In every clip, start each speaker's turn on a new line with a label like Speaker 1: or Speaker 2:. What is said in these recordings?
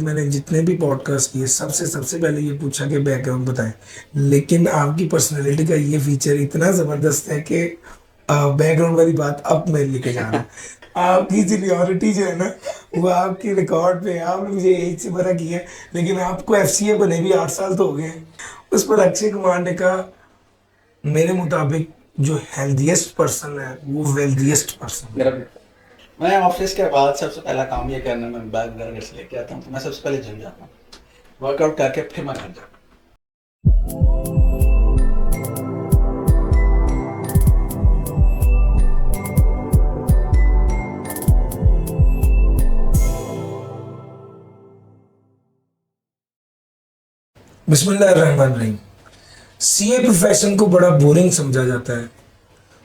Speaker 1: मैंने जितने भी पॉडकास्ट किए सबसे सबसे पहले ये पूछा कि बैकग्राउंड बताएं। लेकिन आपकी पर्सनैलिटी का ये फीचर इतना ज़बरदस्त है कि बैकग्राउंड वाली बात अब मैं लेके जा रहा हूँ। आपकी सीनियरिटी जो है ना, वो आपकी रिकॉर्ड पे है। आपने मुझे एज से बड़ा किया है, लेकिन आपको एफसीए बने भी 8 साल तो हो गए हैं। उस पर अक्षय कुमार ने कहा, मेरे मुताबिक जो हेल्दीएस्ट पर्सन है वो वेल्दीएस्ट पर्सन है।
Speaker 2: मेरा भी मैं ऑफिस के बाद सबसे पहला काम ये करना, मैं बैग वगैरह घर से लेके आता हूँ तो मैं सबसे पहले जिम जाता हूँ, वर्कआउट करके फिर मैं घर जाता हूँ।
Speaker 1: बिस्मिल्लाहिर्रहमानिर्रहीम। सीए प्रोफेशन को बड़ा बोरिंग समझा जाता है,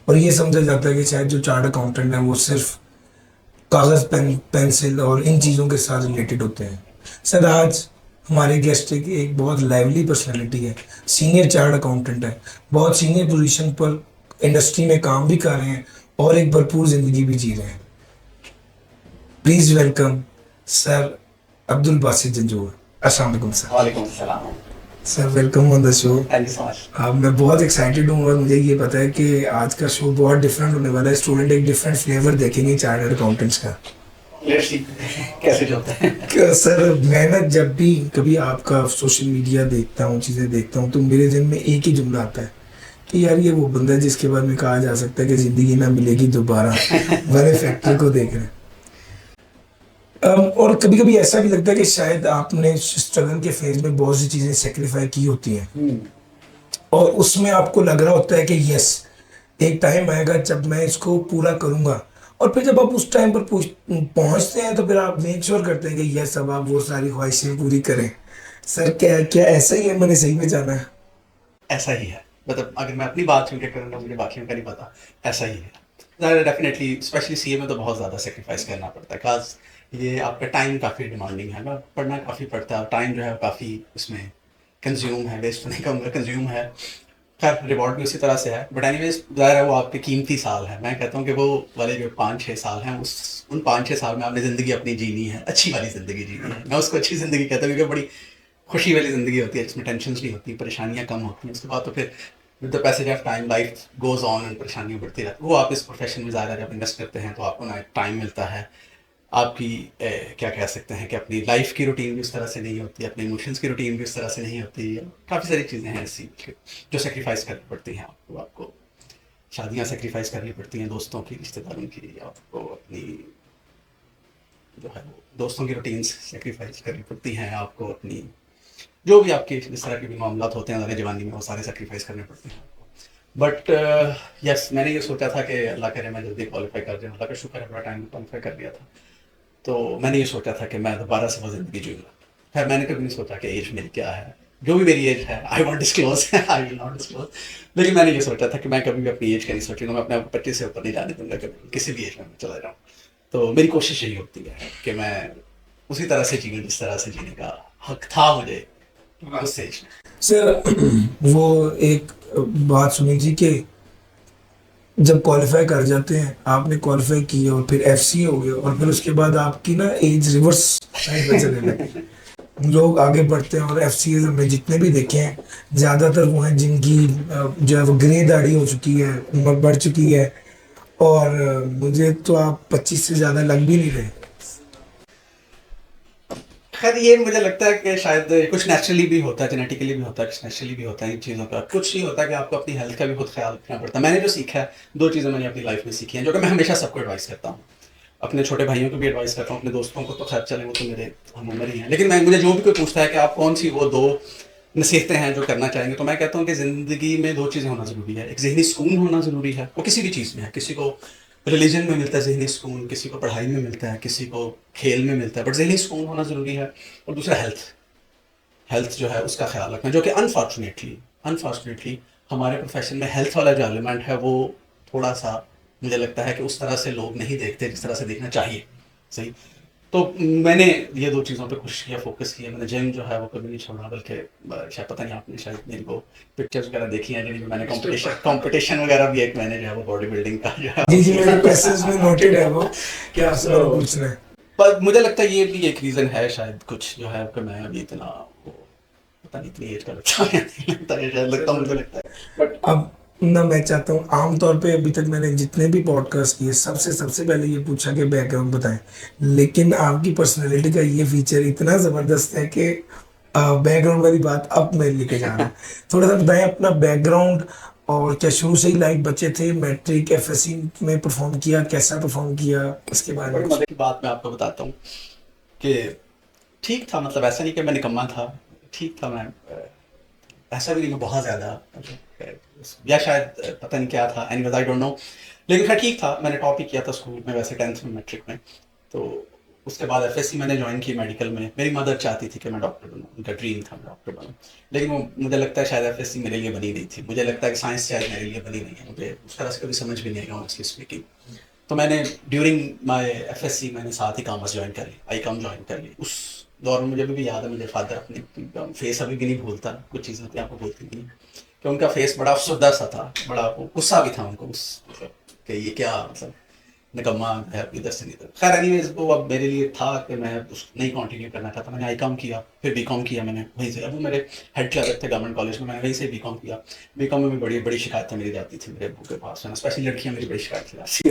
Speaker 1: और ये समझा जाता है कि शायद जो चार्ट अकाउंटेंट है वो सिर्फ कागज़ पेंसिल और इन चीज़ों के साथ रिलेटेड होते हैं। सर, आज हमारे गेस्ट एक बहुत लाइवली पर्सनैलिटी है, सीनियर चार्ट अकाउंटेंट है, बहुत सीनियर पोजीशन पर इंडस्ट्री में काम भी कर रहे हैं और एक भरपूर ज़िंदगी भी जी रहे हैं। Please welcome sir Abdul Basit जंजूर। अस्सलाम वालेकुम सर।
Speaker 2: वालेकुम अस्सलाम।
Speaker 1: Sir, welcome on the show.
Speaker 2: Thank you so much.
Speaker 1: मैं बहुत एक्साइटेड हूँ, और मुझे ये पता है कि आज का शो बहुत डिफरेंट होने वाला है। स्टूडेंट एक डिफरेंट फ्लेवर देखेंगे चार्टर्ड अकाउंटेंट्स का।
Speaker 2: लेट्स सी कैसे चलता है।
Speaker 1: सर, मैं ना जब भी कभी आपका सोशल मीडिया देखता हूँ, चीज़ें देखता हूँ, तो मेरे दिल में एक ही जुमला आता है कि यार ये वो बंदा है जिसके बारे में कहा जा सकता है कि ज़िंदगी ना मिलेगी दोबारा वाले फैक्टर को देख रहे हैं। और कभी कभी ऐसा भी लगता है कि शायद आपने स्ट्रगल के फेज में बहुत सी चीज़ें सेक्रीफाई की होती हैं, और उसमें आपको लग रहा होता है कि यस, एक टाइम आएगा जब मैं इसको पूरा करूंगा। और फिर जब आप उस टाइम पर पहुंचते हैं तो फिर आप मेक श्योर करते हैं कि यस, अब आप वो सारी ख्वाहिशें पूरी करें। सर, क्या क्या ऐसा ही है? मैंने सही में जाना है?
Speaker 2: ऐसा ही है, मतलब अगर मैं अपनी बात सुन के करूँगा, मुझे बाकियों का नहीं पता, ऐसा ही है। डेफिनेटली स्पेशली सीए में तो बहुत ज़्यादा सेक्रीफाइस करना पड़ता है, खास ये आपका टाइम काफ़ी डिमांडिंग है, मैं पढ़ना काफ़ी पड़ता है, टाइम जो है काफ़ी उसमें कंज्यूम है, वेस्ट नहीं कहूँगा, कंज्यूम है। खैर रिवॉर्ड भी उसी तरह से है, बट एनीवेज ज़ाहिर है वो आपके कीमती साल है। मैं कहता हूँ कि वो वाले जो 5-6 साल हैं, उस उन 5-6 साल में आपने ज़िंदगी अपनी जीनी है, अच्छी वाली ज़िंदगी जीनी है। मैं उसको अच्छी ज़िंदगी कहता हूँ क्योंकि बड़ी खुशी वाली ज़िंदगी होती है जिसमें टेंशन नहीं होती, परेशानियाँ कम होती हैं। उसके बाद तो फिर with the passage of time life goes on and परेशानियाँ बढ़ती रहती हैं। वो आप इस प्रोफेशन में ज़्यादा जब इन्वेस्ट करते हैं तो आपको ना टाइम मिलता है, आपकी क्या कह सकते हैं कि अपनी लाइफ की रूटीन भी उस तरह से नहीं होती, अपने इमोशंस की रूटीन भी उस तरह से नहीं होती। काफ़ी सारी चीज़ें हैं ऐसी जो सेक्रीफाइस करनी पड़ती हैं आपको। आपको शादियाँ सेक्रीफाइस करनी पड़ती हैं, दोस्तों की, रिश्तेदारों की, आपको अपनी जो है वो दोस्तों की रूटीन्स सेक्रीफाइस करनी पड़ती हैं, आपको अपनी जो भी आपके जिस तरह के भी मामला होते हैं ज़्यादा जवानी में, वो सारे सेक्रीफाइस करने पड़ते हैं। बट यस, मैंने ये सोचा था कि अल्लाह करे मैं जल्दी क्वालिफाई कर जाऊँ, अल्लाह का शुक्र है बड़ा टाइम में क्वालिफाई कर लिया था। तो मैंने ये सोचा था कि मैं दोबारा से वो ज़िंदगी जीऊँगा। खैर मैंने कभी नहीं सोचा कि एज मेरी क्या है, जो भी मेरी एज है I want disclose I will not disclose. लेकिन मैंने ये सोचा था कि मैं कभी भी अपनी एज का नहीं सोचूंगा, मैं अपने आप को 25 से ऊपर नहीं जाने दूंगा कभी, किसी भी एज में मैं चला जाऊँ। तो मेरी कोशिश यही होती है कि मैं उसी तरह से जीऊँ जिस तरह से जीने का हक था मुझे उस एज में।
Speaker 1: सर, वो एक बात सुनी थी कि जब क्वालिफाई कर जाते हैं, आपने क्वालिफाई किया और फिर एफसी हो गया, और फिर उसके बाद आपकी ना एज रिवर्स साइड में चलने लगी। लोग आगे बढ़ते हैं, और एफसी में जितने भी देखे हैं ज़्यादातर वो हैं जिनकी जो है वो ग्रे दाढ़ी हो चुकी है, उम्र बढ़ चुकी है। और मुझे तो आप 25 से ज़्यादा लग भी नहीं रहे।
Speaker 2: खैर ये मुझे लगता है कि शायद कुछ नेचुरली भी होता है, जेनेटिकली भी होता है, कुछ नेचुरली भी होता है इन चीज़ों का। कुछ ये होता है कि आपको अपनी हेल्थ का भी खुद ख्याल रखना पड़ता है। मैंने जो सीखा है, 2 चीज़ें मैंने अपनी लाइफ में सीखी हैं जो कि मैं हमेशा सबको एडवाइस करता हूँ। अपने छोटे भाइयों को भी एडवाइस करता हूँ, अपने दोस्तों को तो खैर चले वो तो मेरे हम उम्र ही हैं। लेकिन मैं मुझे जो भी कोई पूछता है कि आप कौन सी वो 2 नसीहतें हैं जो करना चाहेंगे, तो मैं कहता हूँ कि ज़िंदगी में 2 चीज़ें होना ज़रूरी है। एक ज़हनी सुकून होना ज़रूरी है, वो किसी भी चीज़ में है। किसी को रिलीजन में मिलता है ज़हनी सुकून, किसी को पढ़ाई में मिलता है, किसी को खेल में मिलता है, बट ज़हनी सुकून होना ज़रूरी है। और दूसरा हेल्थ, हेल्थ जो है उसका ख्याल रखना, जो कि अनफॉर्चुनेटली हमारे प्रोफेशन में हेल्थ वाला जो एलिमेंट है वो थोड़ा सा मुझे लगता है कि उस तरह से लोग नहीं देखते जिस तरह से देखना चाहिए। सही। तो मैंने ये 2 चीज़ों पे कोशिश किया, फोकस किया। मैंने जिम जो है वो कभी नहीं छोड़ा, बल्कि शायद पता नहीं आपने शायद मेरी को पिक्चर्स वगैरह देखी हैं जिनमें मैंने कंपटीशन वगैरह भी एक मैंने जो है वो बॉडी बिल्डिंग का जो है
Speaker 1: जी जी, मेरे पैसेज में नोटेड है वो, कि आपसे मैंने पूछना है।
Speaker 2: पर मुझे लगता है ये भी एक रीज़न है शायद कुछ जो है कि मैं अभी इतना पता नहीं इतनी एज का लगता है नहीं लगता है शायद लगता मुझे लगता है बट
Speaker 1: अब ना मैं चाहता हूँ, आमतौर पे अभी तक मैंने जितने भी पॉडकास्ट किए सबसे सबसे पहले ये पूछा कि बैकग्राउंड बताएं, लेकिन आपकी पर्सनैलिटी का ये फीचर इतना ज़बरदस्त है कि बैकग्राउंड वाली बात अब मैं लेके जा रहा हूँ। थोड़ा सा बताएं अपना बैकग्राउंड, और क्या शुरू से ही लाइक बच्चे थे, मैट्रिक एफएससी में परफॉर्म किया, कैसा परफॉर्म किया, इसके बारे
Speaker 2: बड़ी
Speaker 1: में।
Speaker 2: मजे की बात मैं आपको बताता हूँ कि ठीक था मतलब ऐसा नहीं कि मैं निकम्मा था ठीक था मैं ऐसा भी नहीं कि बहुत ज़्यादा या शायद पता नहीं क्या था एनीवेज आई डोंट नो लेकिन खैर ठीक था मैंने टॉप ही किया था स्कूल में वैसे 10th में मैट्रिक में तो उसके बाद एफएससी मैंने ज्वाइन की मेडिकल में मेरी मदर चाहती थी कि मैं डॉक्टर बनूँ उनका ड्रीम था मैं डॉक्टर बनूँ लेकिन वो मुझे लगता है शायद एफएससी मेरे लिए बनी नहीं थी मुझे लगता है कि साइंस शायद मेरे लिए बनी नहीं है मुझे उस तरह से कभी समझ भी नहीं आई ऑनेस्टली स्पीकिंग तो मैंने ड्यूरिंग माय एफएससी मैंने साथ ही कॉमर्स ज्वाइन कर ली आई कॉम ज्वाइन कर ली उस दौर में मुझे अभी भी याद है मुझे फादर अपने फेस अभी भी नहीं भूलता कुछ चीज़ें होती हैं आपको भूलती नहीं कि उनका फेस बड़ा अफसरदा सा था बड़ा गुस्सा भी था उनको उस मतलब कि ये क्या मतलब निकम्मा है इधर से नहीं खैर एनीवेज वो अब मेरे लिए था कि मैं उस नहीं कंटिन्यू करना चाहता मैंने आई कॉम किया फिर बी कॉम किया मैंने वहीं से अब वो मेरे हेड क्लर्क थे गवर्नमेंट कॉलेज में मैंने वहीं से बी कॉम किया बी कॉम में भी बड़ी बड़ी शिकायतें मेरी जाती थी मेरे अब्बू के पास स्पेशली लड़कियां मेरी बड़ी शिकायत थी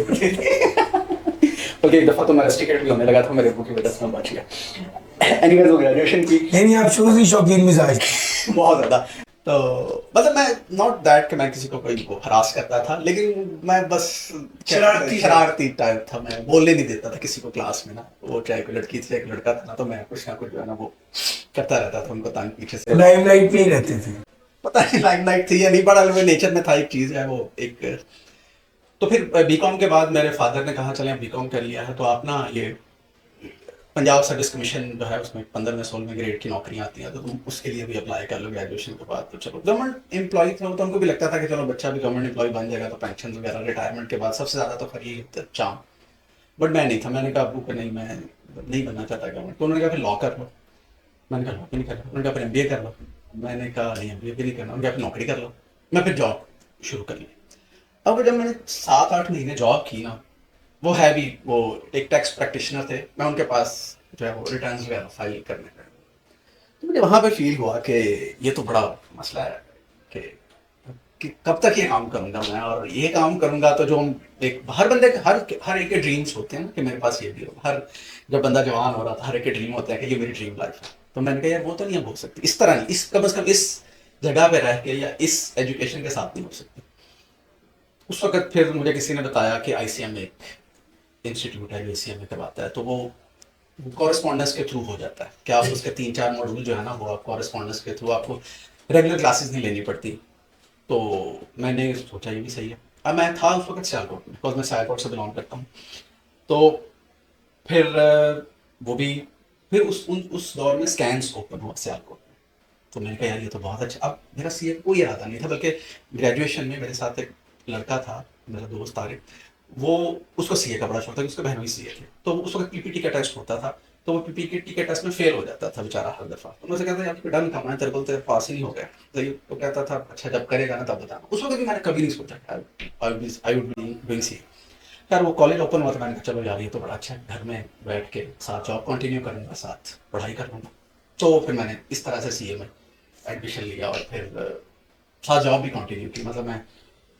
Speaker 2: ओके एक दफ़ा तो मैं रस्टिकेट भी होने लगा था मेरे अब्बू की वजह से मैं बच गया एनीवेज वो ग्रेजुएशन की
Speaker 1: नहीं आप शुरू से ही शौकीन मिजाज थे।
Speaker 2: बहुत ज़्यादा तो मतलब मैं नॉट दैट कि मैं किसी को कोई को हरास करता था लेकिन मैं बस शरारती टाइप था मैं बोलने नहीं देता था किसी को क्लास में ना वो चाहे कोई लड़की थी चाहे कोई लड़का था ना तो मैं कुछ ना कुछ जो है ना वो करता रहता था उनको तंग पीछे से
Speaker 1: लाइमलाइट में ही रहते थे।
Speaker 2: पता नहीं लाइमलाइट थी या नहीं बड़ा नेचर में था एक चीज़ है वो एक तो फिर बीकॉम के बाद मेरे फादर ने कहा चले बीकॉम कर लिया है तो आप ना ये पंजाब सर्विस कमीशन जो है उसमें 15वें 16वें ग्रेड की नौकरियां आती हैं तो तुम उसके लिए भी अप्लाई कर लो ग्रेजुएशन के बाद तो चलो गवर्नमेंट एम्प्लॉय था तो उनको भी लगता था कि चलो बच्चा भी गवर्नमेंट एम्प्लॉय बन जाएगा तो पेंशन वगैरह रिटायरमेंट के बाद सबसे ज़्यादा तो खरी चाम बट मैं नहीं था मैंने कहा अबू को नहीं मैं नहीं बनना चाहता गवर्नमेंट तो उन्होंने कहा फिर लॉ कर लो मैंने कहा लॉ भी नहीं करना उन्होंने कहा फिर एमबीए कर लो मैंने कहा नहीं एमबीए भी नहीं करना उन्होंने कहा फिर नौकरी कर लो मैं फिर जॉब शुरू कर ली अब जब मैंने 7-8 महीने जॉब की ना वो है भी वो एक टैक्स प्रैक्टिशनर थे मैं उनके पास जो है वो रिटर्न वगैरह फाइल करने का तो मुझे वहाँ पे फील हुआ कि ये तो बड़ा मसला है कि, कि कब तक ये काम करूँगा मैं और ये काम करूँगा तो जो एक हर बंदे के हर एक के ड्रीम्स होते हैं ना कि मेरे पास ये भी हो हर जब बंदा जवान हो रहा था हर एक के ड्रीम होते हैं कि ये मेरी ड्रीम लाइफ है तो मैंने कहा यार वो तो नहीं हो सकती इस तरह नहीं इस कम से कम इस जगह पे रह के या इस एजुकेशन के साथ नहीं हो सकती उस वक्त फिर मुझे किसी ने बताया कि आईसीएम एक इंस्टीट्यूट है जो आईसीएम करवाता है तो वो कॉरेस्पॉन्डेंस के थ्रू हो जाता है कि आप उसके 3-4 मॉड्यूल जो है ना वो आप कॉरेस्पॉन्डेंस के थ्रू आपको रेगुलर क्लासेस नहीं लेनी पड़ती तो मैंने सोचा ये भी सही है अब मैं था उस वक्त सियालकोट में बिकॉज मैं सियालकोट से बिलोंग करता हूँ तो फिर वो भी फिर उस दौर में स्कैन्स ओपन हुआ सियालकोट में तो मैंने कहा यार ये तो बहुत अच्छा अब मेरा सीए कोई इरादा नहीं था बल्कि ग्रेजुएशन में मेरे साथ एक लड़का था मेरा दोस्त तारिक वो उसको सीए का बड़ा शौक था कि उसके बहनों ही सीए थे तो उस वक्त पीपीटी का टेस्ट होता था तो वो पीपीटी के टेस्ट में फेल हो जाता था बेचारा हर दफ़ा तो मुझसे कहता यार डन था मैं तेरे को तेरे पास ही नहीं हो गया तो कहता था अच्छा जब करेगा ना तब बताना उस वक्त भी मैंने कभी नहीं सोचा आई वुड बी डूइंग सी यार वो कॉलेज ओपन हुआ था मैंने कहा चलो यार ये तो बड़ा अच्छा है घर में बैठ के साथ जॉब कंटिन्यू करूँगा साथ पढ़ाई कर लूँगा तो फिर मैंने इस तरह से सीए में एडमिशन लिया और फिर साथ जॉब भी कंटिन्यू की मतलब मैं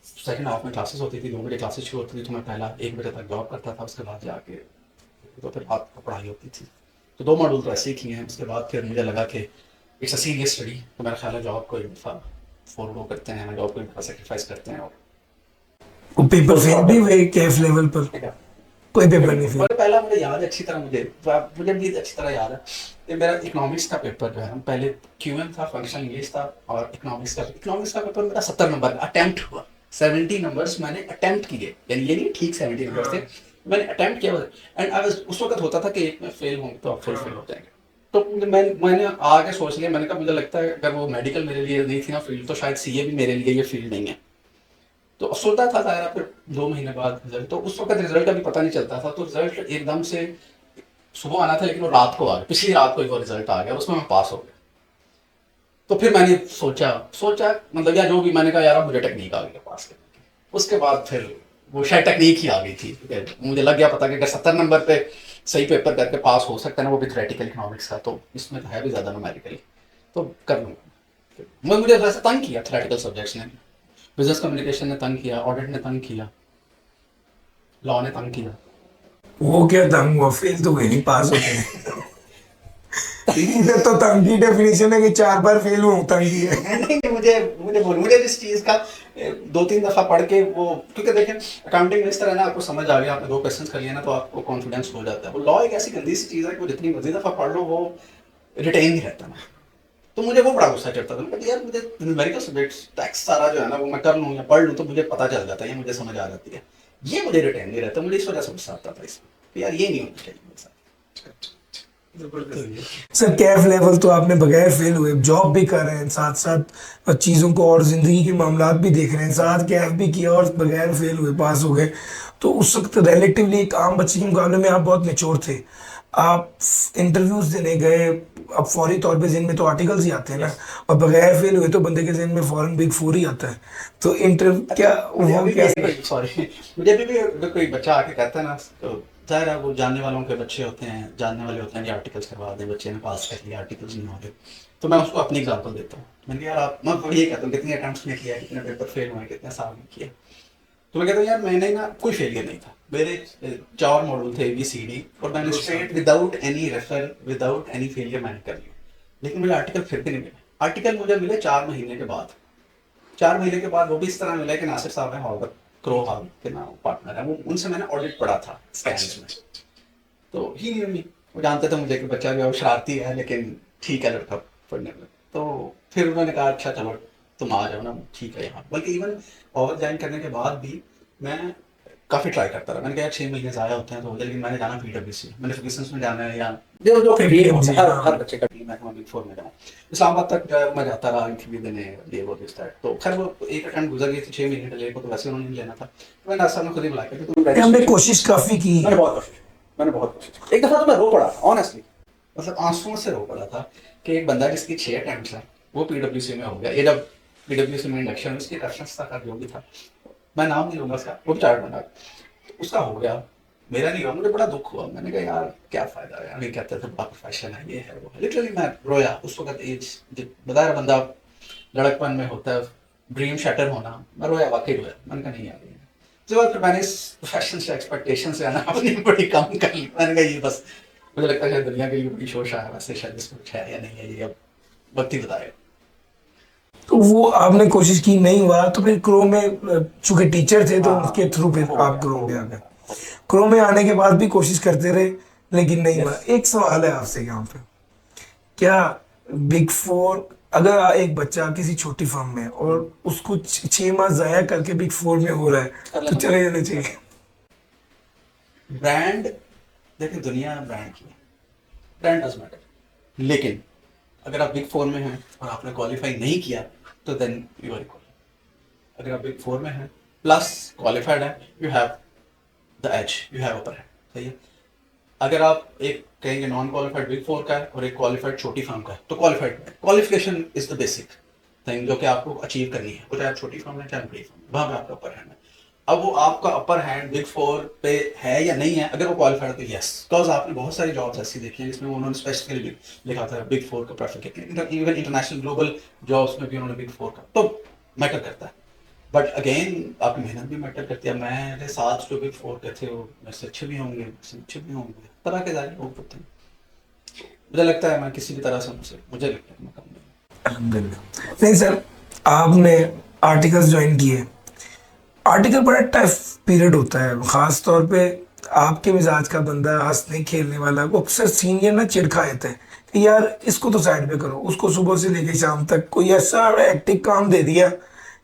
Speaker 2: सेकंड हाफ में क्लासेस होती थी 2 बजे क्लासेस शुरू होती थी तो मैं पहला 1 बजे तक जॉब करता था उसके बाद जाके तो फिर रात को पढ़ाई होती थी तो 2 मॉड्यूल तो ऐसे ही किए हैं उसके बाद फिर मुझे लगा कि इट्स अ सीरियस स्टडी तो मेरा ख्याल है जॉब को एक दफ़ा फॉरगो करते हैं जॉब को एक दफ़ा सेक्रीफाइस करते हैं और
Speaker 1: वो पेपर फेल भी हुए कैफ लेवल पर, कोई पेपर नहीं फेल।
Speaker 2: पहला मुझे याद है अच्छी तरह मुझे भी अच्छी तरह याद है कि मेरा इकोनॉमिक्स का पेपर जो है हम पहले क्यूएम था फंक्शनल इंग्लिश था और इकोनॉमिक्स का पेपर मेरा 70 नंबर अटेम्प्ट हुआ 70 नंबर्स मैंने अटेम्प्ट किए यानी ये नहीं ठीक 70 नंबर्स थे मैंने अटेम्प्ट किया एंड आई वाज उस वक्त होता था कि एक में फेल होंगे तो आप फिर फेल हो जाएंगे तो मैंने आगे सोच लिया मैंने कहा मुझे लगता है अगर वो मेडिकल मेरे लिए नहीं थी ना फील्ड तो शायद सीए भी मेरे लिए ये फील्ड नहीं है तो सोचता था ज़ाहिर फिर 2 महीने बाद रिजल्ट तो उस वक्त रिजल्ट का भी पता नहीं चलता था तो रिजल्ट एकदम से सुबह आना था लेकिन वो रात को आ गया पिछली रात को ही वो रिजल्ट आ गया उसमें मैं पास हो गया तो फिर मैंने सोचा मतलब या जो भी मैंने कहा यार मुझे टेक्निक आ गई पास करने की उसके बाद फिर वो शायद टेक्निक ही आ गई थी मुझे लग गया पता कि अगर 70 नंबर पे सही पेपर करके पास हो सकता है ना, वो भी थ्योरेटिकल इकोनॉमिक्स का, तो इसमें तो है भी ज़्यादा न्यूमेरिकल, तो कर लूँगा। मुझे वैसे तंग किया थ्योरेटिकल सब्जेक्ट्स ने, बिजनेस कम्युनिकेशन ने तंग किया, ऑडिट ने तंग किया, लॉ ने तंग किया।
Speaker 1: वो क्या तंग हुआ, फेल तो हुए नहीं, पास होते हैं। इधर तो तंग की डेफिनेशन है कि 4 बार फेल हुआ हूँ, तंग की है।
Speaker 2: नहीं, मुझे इस चीज़ का 2-3 दफ़ा पढ़ के वो, क्योंकि देखें अकाउंटिंग में इस तरह ना, आपको समझ आ गया, आपने 2 क्वेश्चंस कर लिए ना, तो आपको कॉन्फिडेंस हो जाता है। वो लॉ एक ऐसी गंदी सी चीज़ है कि वो जितनी मर्जी दफ़ा पढ़ लो वो रिटेन नहीं रहता ना। तो मुझे वो बड़ा गुस्सा चढ़ता था, मैं यार मुझे न्यूमेरिकल सब्जेक्ट्स टैक्स सारा जो है ना वो मैं कर लूँ या पढ़ लूँ तो मुझे पता चल जाता है, ये मुझे समझ आ जाती है, ये मुझे रिटेन नहीं रहता। मुझे इस वजह से गुस्सा आता था इसमें, यार ये नहीं होना चाहिए मेरे साथ। तो ये
Speaker 1: सर कैफ लेवल तो आपने बगैर फेल हुए जॉब भी कर रहे हैं, साथ साथ चीज़ों को और ज़िंदगी के मामलात भी देख रहे हैं, साथ कैफ भी किया और बगैर फेल हुए पास हो गए। तो उस वक्त रिलेटिवली एक आम बच्चे के मुकाबले में आप बहुत मेच्योर थे। आप इंटरव्यूज देने गए, अब फौरी तौर पे जहन में तो आर्टिकल्स ही आते हैं ना, और बगैर फेल हुए तो बंदे के जहन में फौरन बिग फोर ही आता है। तो इंटरव्यू क्या
Speaker 2: मुझे
Speaker 1: वो
Speaker 2: अभी
Speaker 1: क्या
Speaker 2: भी सॉरी मुझे अभी भी अगर कोई बच्चा आके कहता है ना, तो जाहिर है वो जानने वालों के बच्चे होते हैं, जानने वाले होते हैं, ये आर्टिकल्स करवा दें, बच्चे ने पास कर लिया, आर्टिकल्स नहीं हो रहे, तो मैं उसको अपनी एग्जांपल देता हूँ। मैंने कहा यार आप, मैं ये कहता हूँ कितने अटेम्प्ट्स में किया, कितने पेपर फेल हुए, कितने साल में किया, तो मैं कहता हूँ यार मैंने ना कोई फेलियर नहीं था, मेरे 4 मॉड्यूल थे ABCD और मैंने straight without any refer without any failure मैंने कर लिया। लेकिन मुझे आर्टिकल फिर भी नहीं मिला। आर्टिकल मुझे मिले 4 महीने के बाद, 4 महीने के बाद वो भी इस तरह मिला कि नासिर साहब हैं हॉल क्रो हॉल के नाम पार्टनर है वो, उनसे मैंने ऑडिट पढ़ा था स्कैन्स में, तो ही नहीं मी वो जानते थे मुझे कि बच्चा भी अब शरारती है लेकिन ठीक है लड़का पढ़ने में। तो फिर उन्होंने कहा अच्छा चलो तुम आ जाओ ना, ठीक है यहाँ। बल्कि इवन ओवर ज्वाइन करने के बाद भी मैं काफ़ी ट्राई करता रहा। मैंने कहा 6 महीने ज़ाया होते हैं तो, लेकिन मैंने जाना PwC, मैंने फिजिक्स में जाना है, या जो जो ड्रीम होता है हर बच्चे का ड्रीम है कि मैं बिग 4 में जाऊँ। इस्लामाबाद तक जो है मैं जाता रहा इंटरव्यू देने, ये वो दिस दैट। तो खैर वो एक अटेम्प्ट गुजर गई थी, 6 महीने डिले को, तो वैसे उन्होंने नहीं लेना था, तो मैंने नासिर साहब ने खुद ही बुलाया कि तुम
Speaker 1: हमने
Speaker 2: रजिस्ट्रेशन।
Speaker 1: कोशिश काफ़ी की।
Speaker 2: मैंने बहुत कोशिश की। एक दफ़ा तो मैं रो पड़ा था ऑनेस्टली, मतलब आंसुओं से रो पड़ा था कि एक बंदा जिसकी 6 अटेम्प्ट्स हैं वो PwC में हो गया। ये जब PwC में इंडक्शन उसकी रेफरेंस था जो भी था, मैं नाम नहीं लूँगा उसका, वो भी चार्ट बना, उसका हो गया, मेरा नहीं हुआ। मुझे बड़ा दुख हुआ, मैंने कहा यार क्या फ़ायदा है, अभी कहते थे बड़ा प्रोफेशन है, ये है वो है, लिटरली मैं रोया उस वक्त। एज बता रहा बंदा लड़कपन में होता है, ड्रीम शैटर होना, मैं रोया, वाकई रोया। मैंने कहा नहीं यार, उसके बाद फिर मैंने इस प्रोफेशन से एक्सपेक्टेशन से आना अपनी बड़ी कम कर ली। मैंने कहा ये बस, मुझे लगता है दुनिया के लिए बड़ी शोशा है, वैसे शायद इसमें कुछ है या नहीं है, ये अब वक्त ही बताएगा।
Speaker 1: तो वो आपने कोशिश की, नहीं हुआ, तो फिर क्रो में चूंकि टीचर थे तो
Speaker 2: हाँ,
Speaker 1: उनके थ्रू फिर
Speaker 2: हो
Speaker 1: आप
Speaker 2: गया,
Speaker 1: क्रो
Speaker 2: हो
Speaker 1: में
Speaker 2: गया,
Speaker 1: आ गए।
Speaker 2: हो गया।
Speaker 1: क्रो में आने के बाद भी कोशिश करते रहे लेकिन नहीं हुआ।
Speaker 2: Yes.
Speaker 1: एक सवाल है आपसे यहाँ पे, क्या बिग फोर, अगर एक बच्चा किसी छोटी फर्म में है और उसको 6 माह जाया करके बिग फोर में हो रहा है
Speaker 2: कर
Speaker 1: तो
Speaker 2: लेना
Speaker 1: चले जाना चाहिए?
Speaker 2: ब्रांड, देखिए दुनिया ब्रांड की है, ब्रांड डज मैटर। लेकिन अगर आप बिग 4 में हैं और आपने क्वालिफाई नहीं किया तो देन यू आर इक्वल। अगर आप बिग 4 में हैं प्लस क्वालिफाइड है, you have the edge, you have upper hand, सही है। अगर आप एक कहेंगे नॉन क्वालिफाइड बिग 4 का है और एक क्वालिफाइड छोटी फर्म का है, तो qualified qualification is the basic thing जो कि आपको अचीव करनी है, वो चाहे आप छोटी फर्म है चाहे बड़ी फर्म, वहाँ पे आपका अपर हैंड है। अब वो आपका अपर हैंड बिग 4 पे है या नहीं है, अगर वो क्वालिफाइड है तो यस, बिकॉज आपने बहुत सारी जॉब्स ऐसी देखी हैं जिसमें उन्होंने स्पेसिफिकली लिखा था बिग 4 का प्रेफर किया, इवन इंटरनेशनल ग्लोबल जॉब्स में भी उन्होंने बिग 4 का, तो मैटर करता है। बट अगेन आपकी मेहनत भी मैटर करती है। मेरे साथ जो बिग 4 के थे वो मेरे से अच्छे भी होंगे, मुझसे अच्छे भी होंगे, तरह के सारे लोग होते हैं। मुझे लगता है मैं किसी भी तरह से उनसे, मुझे लगता है मैं कम नहीं हूँ।
Speaker 1: अल्हम्दुलिल्लाह। नहीं सर, आपने आर्टिकल्स ज्वाइन किए, आर्टिकल बड़ा टफ पीरियड होता है, खास तौर पे आपके मिजाज का बंदा, हंसने खेलने वाला, वो अक्सर सीनियर ना चिढ़ देते हैं कि यार इसको तो साइड पे करो, उसको सुबह से लेकर शाम तक कोई ऐसा एक्टिव काम दे दिया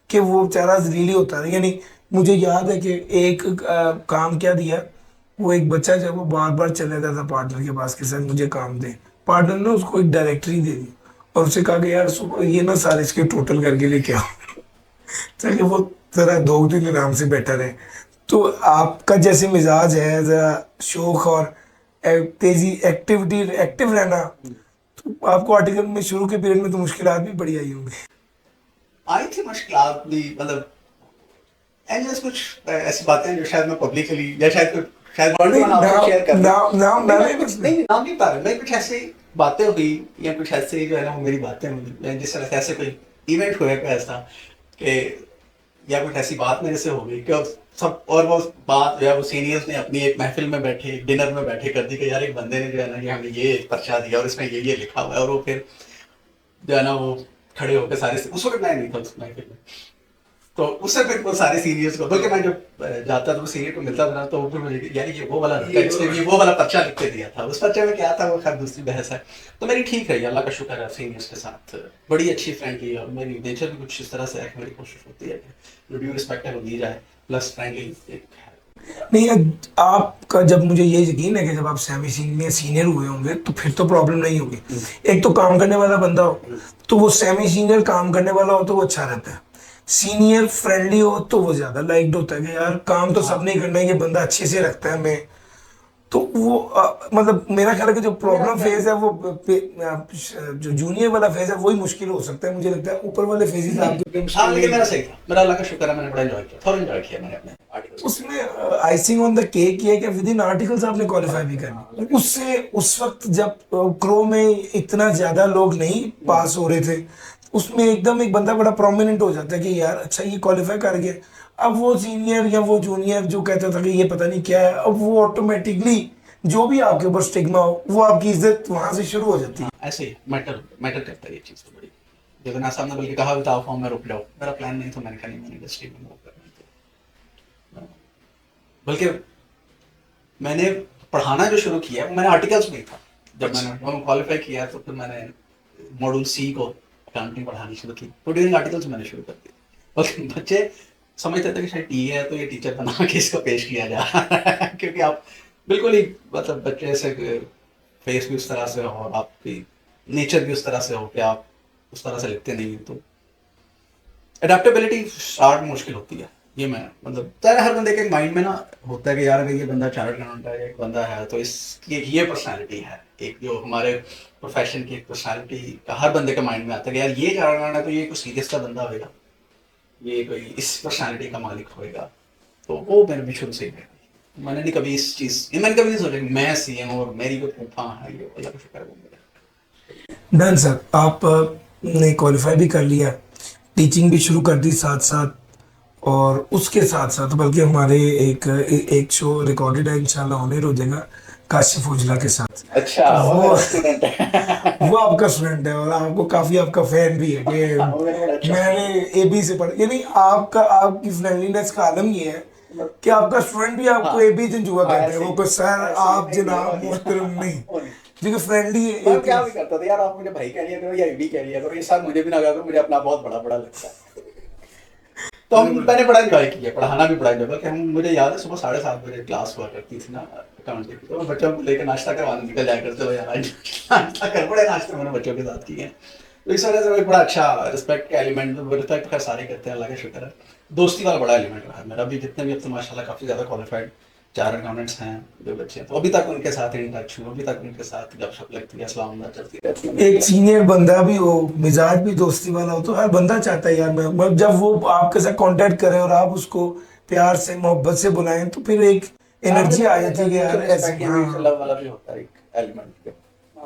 Speaker 1: कि वो बेचारा जलीली होता है। यानी मुझे याद है कि एक काम क्या दिया, वो एक बच्चा जब वो बार बार चले जाता था पार्टनर के पास के साथ मुझे काम दे, पार्टनर ने उसको एक डायरेक्टरी दे दी और उसे कहा कि यार सुबह ये ना सारे इसके टोटल करके लेके आओ, ताकि वो जरा 2 दिन आराम से बैठा रहे। तो आपका जैसे मिजाज है, जरा शौक और तेजी, एक्टिव रहना, तो आपको आर्टिकल में शुरू के पीरियड में तो मुश्किलात भी बड़ी आई होंगी।
Speaker 2: आई थी मुश्किलात भी, मतलब एंड कुछ ऐसी बातें जो शायद मैं पब्लिकली या शायद शायद वन टू वन आपको शेयर कर दूं।
Speaker 1: नाम
Speaker 2: नहीं,
Speaker 1: डाले
Speaker 2: मैं कुछ नहीं नाम नहीं पा रहा, मैं कुछ ऐसी बातें हुई या कुछ ऐसे जो है ना वो मेरी बातें हुई, मैं जिस तरह से ऐसे कोई इवेंट हुआ कोई ऐसा कि या कुछ ऐसी बात मेरे से हो गई कि अब सब, और वो बात जो है वो सीनियर्स ने अपनी एक महफिल में बैठे डिनर में बैठे कर दी कि यार एक बंदे ने जो है ना ये हमें ये पर्चा दिया और इसमें ये लिखा हुआ है, और वो फिर जो है ना वो खड़े होकर सारे, उस वक्त मैं नहीं था उस महफिल में, तो उससे फिर वो सारे सीनियर्स को, बल्कि मैं जब जाता तो सीनियर को मिलता था तो वो फिर मुझे यार ये वो वाला लड़का इसने ये वो वाला पर्चा लिख के दिया था, उस पर्चे में क्या था वो खैर दूसरी बहस है। तो मेरी ठीक रही, अल्लाह का शुक्र है, सीनियर्स के साथ बड़ी अच्छी फ्रेंडली, और मेरी नेचर भी कुछ इस तरह से है कि मेरी कोशिश होती है कि ड्यू रिस्पेक्ट है वो दी जाए, प्लस फ्रेंडली।
Speaker 1: नहीं, आपका जब मुझे ये यकीन है कि जब आप सेमी सीनियर सीनियर हुए होंगे तो फिर तो प्रॉब्लम नहीं होगी। एक तो काम करने वाला बंदा हो तो वो सेमी सीनियर काम करने वाला हो तो वो अच्छा रहता है, सीनियर फ्रेंडली हो तो वो ज्यादा लाइक्ड होता है कि यार काम तो सबने ही करना है, ये बंदा अच्छे से रखता है हमें। तो वो मतलब मेरा ख्याल है कि जो प्रॉब्लम फेज है वो जो जूनियर वाला फेज है वही मुश्किल हो सकता है, मुझे लगता है ऊपर वाले फेजेस आपके लिए मुश्किल
Speaker 2: हाँ, लेकिन
Speaker 1: नहीं
Speaker 2: मेरा
Speaker 1: है।
Speaker 2: सही था, मेरा अल्लाह का शुक्र है, मैंने बड़ा एंजॉय किया, थोड़ा एंजॉय किया मैंने अपने आर्टिकल्स।
Speaker 1: उसमें आइसिंग ऑन द केक ये है कि विद इन आर्टिकल्स आपने क्वालिफाई भी करनी, उससे उस वक्त जब क्रो में इतना ज्यादा लोग नहीं पास हो रहे थे, उसमें एकदम एक बंदा बड़ा प्रोमिनेंट हो जाता है कि यार अच्छा ये क्वालिफाई कर गया। अब वो सीनियर या वो जूनियर जो कहता था कि ये पता नहीं क्या है, अब वो ऑटोमेटिकली जो भी आपके ऊपर स्टिग्मा हो वो आपकी इज्जत वहां से शुरू हो जाती है।
Speaker 2: हाँ, ऐसे ही मैटर मैटर करता है ये चीज़ तो बड़ी। जब ना सामने बल्कि कहा भी था फॉर्म में रुक जाओ, मेरा प्लान नहीं था, मैंने कहा नहीं, मैंने इंडस्ट्री में मूव करना है। बल्कि मैंने पढ़ाना जो शुरू किया वो मैंने आर्टिकल्स में ही था, जब मैंने क्वालिफाई किया तो फिर मैंने मॉड्यूल सी को अकाउंटिंग पढ़ानी शुरू की, तो ड्यूरिंग आर्टिकल्स मैंने शुरू कर दिया। और बच्चे समझते थे कि शायद टी है तो ये टीचर बना के इसको पेश किया जा रहा है क्योंकि आप बिल्कुल ही मतलब बच्चे से फेस भी उस तरह से हो और आपकी नेचर भी उस तरह से हो कि आप उस तरह से लिखते नहीं हो, तो अडेप्टेबिलिटी स्टार्ट मुश्किल होती है। ये मैं मतलब तेरा हर बंदे के माइंड में ना होता है कि यार अगर ये बंदा चार्टर्ड अकाउंटेंट है, एक बंदा है तो इसकी ये पर्सनालिटी है, एक जो हमारे प्रोफेशन की एक पर्सनालिटी का हर बंदे के माइंड में आता है कि यार ये चार्टर्ड अकाउंटेंट है तो ये कोई सीरियस का बंदा होगा, ये कोई इस पर्सनालिटी का मालिक होएगा। तो वो मेरे भी शुरू से ही है। मैंने नहीं कभी इस चीज़, मैंने कभी नहीं सोचा कि मैं सीएम और मेरी कोई फूफा है, ये अल्लाह का शुक्र है वो मेरा।
Speaker 1: डन सर, आप ने क्वालिफाई भी कर लिया, टीचिंग भी शुरू कर दी साथ साथ, और उसके साथ साथ बल्कि हमारे एक शो रिकॉर्डेड है इंशाल्लाह ऑनर हो जाएगा काशिफ उजला के साथ।
Speaker 2: अच्छा,
Speaker 1: वो
Speaker 2: स्टूडेंट है।
Speaker 1: वो आपका स्टूडेंट है और आपको काफी आपका फैन भी है
Speaker 2: वो मेरा बड़ा
Speaker 1: कि
Speaker 2: अच्छा
Speaker 1: मैंने एबी से पढ़, यानी आपका आपकी फ्रेंडलीनेस का आलम ये है कि आपका स्टूडेंट भी आपको
Speaker 2: हाँ,
Speaker 1: एबी जुआ
Speaker 2: हाँ,
Speaker 1: कहते हैं,
Speaker 2: ऐसे
Speaker 1: वो
Speaker 2: ही,
Speaker 1: कोई सर
Speaker 2: ऐसे ही,
Speaker 1: आप
Speaker 2: नहीं,
Speaker 1: जनाब
Speaker 2: नहीं,
Speaker 1: मोहतरम
Speaker 2: वो
Speaker 1: नहीं,
Speaker 2: नहीं।
Speaker 1: क्योंकि फ्रेंडली
Speaker 2: मैं
Speaker 1: एक
Speaker 2: क्या भी करता था यार, आप मुझे भाई कह लिया करो या भी कह लिया करो, ये सब मुझे भी ना कहा करो, मुझे अपना बहुत बड़ा बड़ा लगता है। तो मैंने बड़ा एंजॉय किया, पढ़ाना भी बड़ा एंजॉय किया। मुझे याद है सुबह 7:30 बजे क्लास हुआ करती थी ना अकाउंटिंग की, तो मैं बच्चों को लेकर नाश्ता करवाने निकल जाया करते हो यार, नाश्ता कर, बड़े नाश्ते मैंने बच्चों के साथ किए हैं। तो इस वजह से एक बड़ा अच्छा रिस्पेक्ट का एलिमेंट, रिस्पेक्ट खैर सारे करते हैं, अल्लाह का शुक्र है। दोस्ती वाला बड़ा एलिमेंट रहा है मेरा भी, जितने भी अब तो माशाल्लाह काफ़ी ज़्यादा क्वालिफाइड चार अकाउंटेंट्स हैं जो बच्चे हैं, तो अभी तक उनके साथ इन टच हूँ, अभी तक उनके साथ गपशप लगती है, सलाम चलती रहती है।
Speaker 1: एक सीनियर बंदा भी हो, मिजाज भी दोस्ती वाला हो, तो हर बंदा चाहता है यार मैं जब वो आपके साथ कांटेक्ट करे और आप उसको प्यार से मोहब्बत से बुलाएं तो फिर एक एनर्जी आ जाती है कि यार ऐसे। हाँ
Speaker 2: लव वाला भी होता है एक एलिमेंट।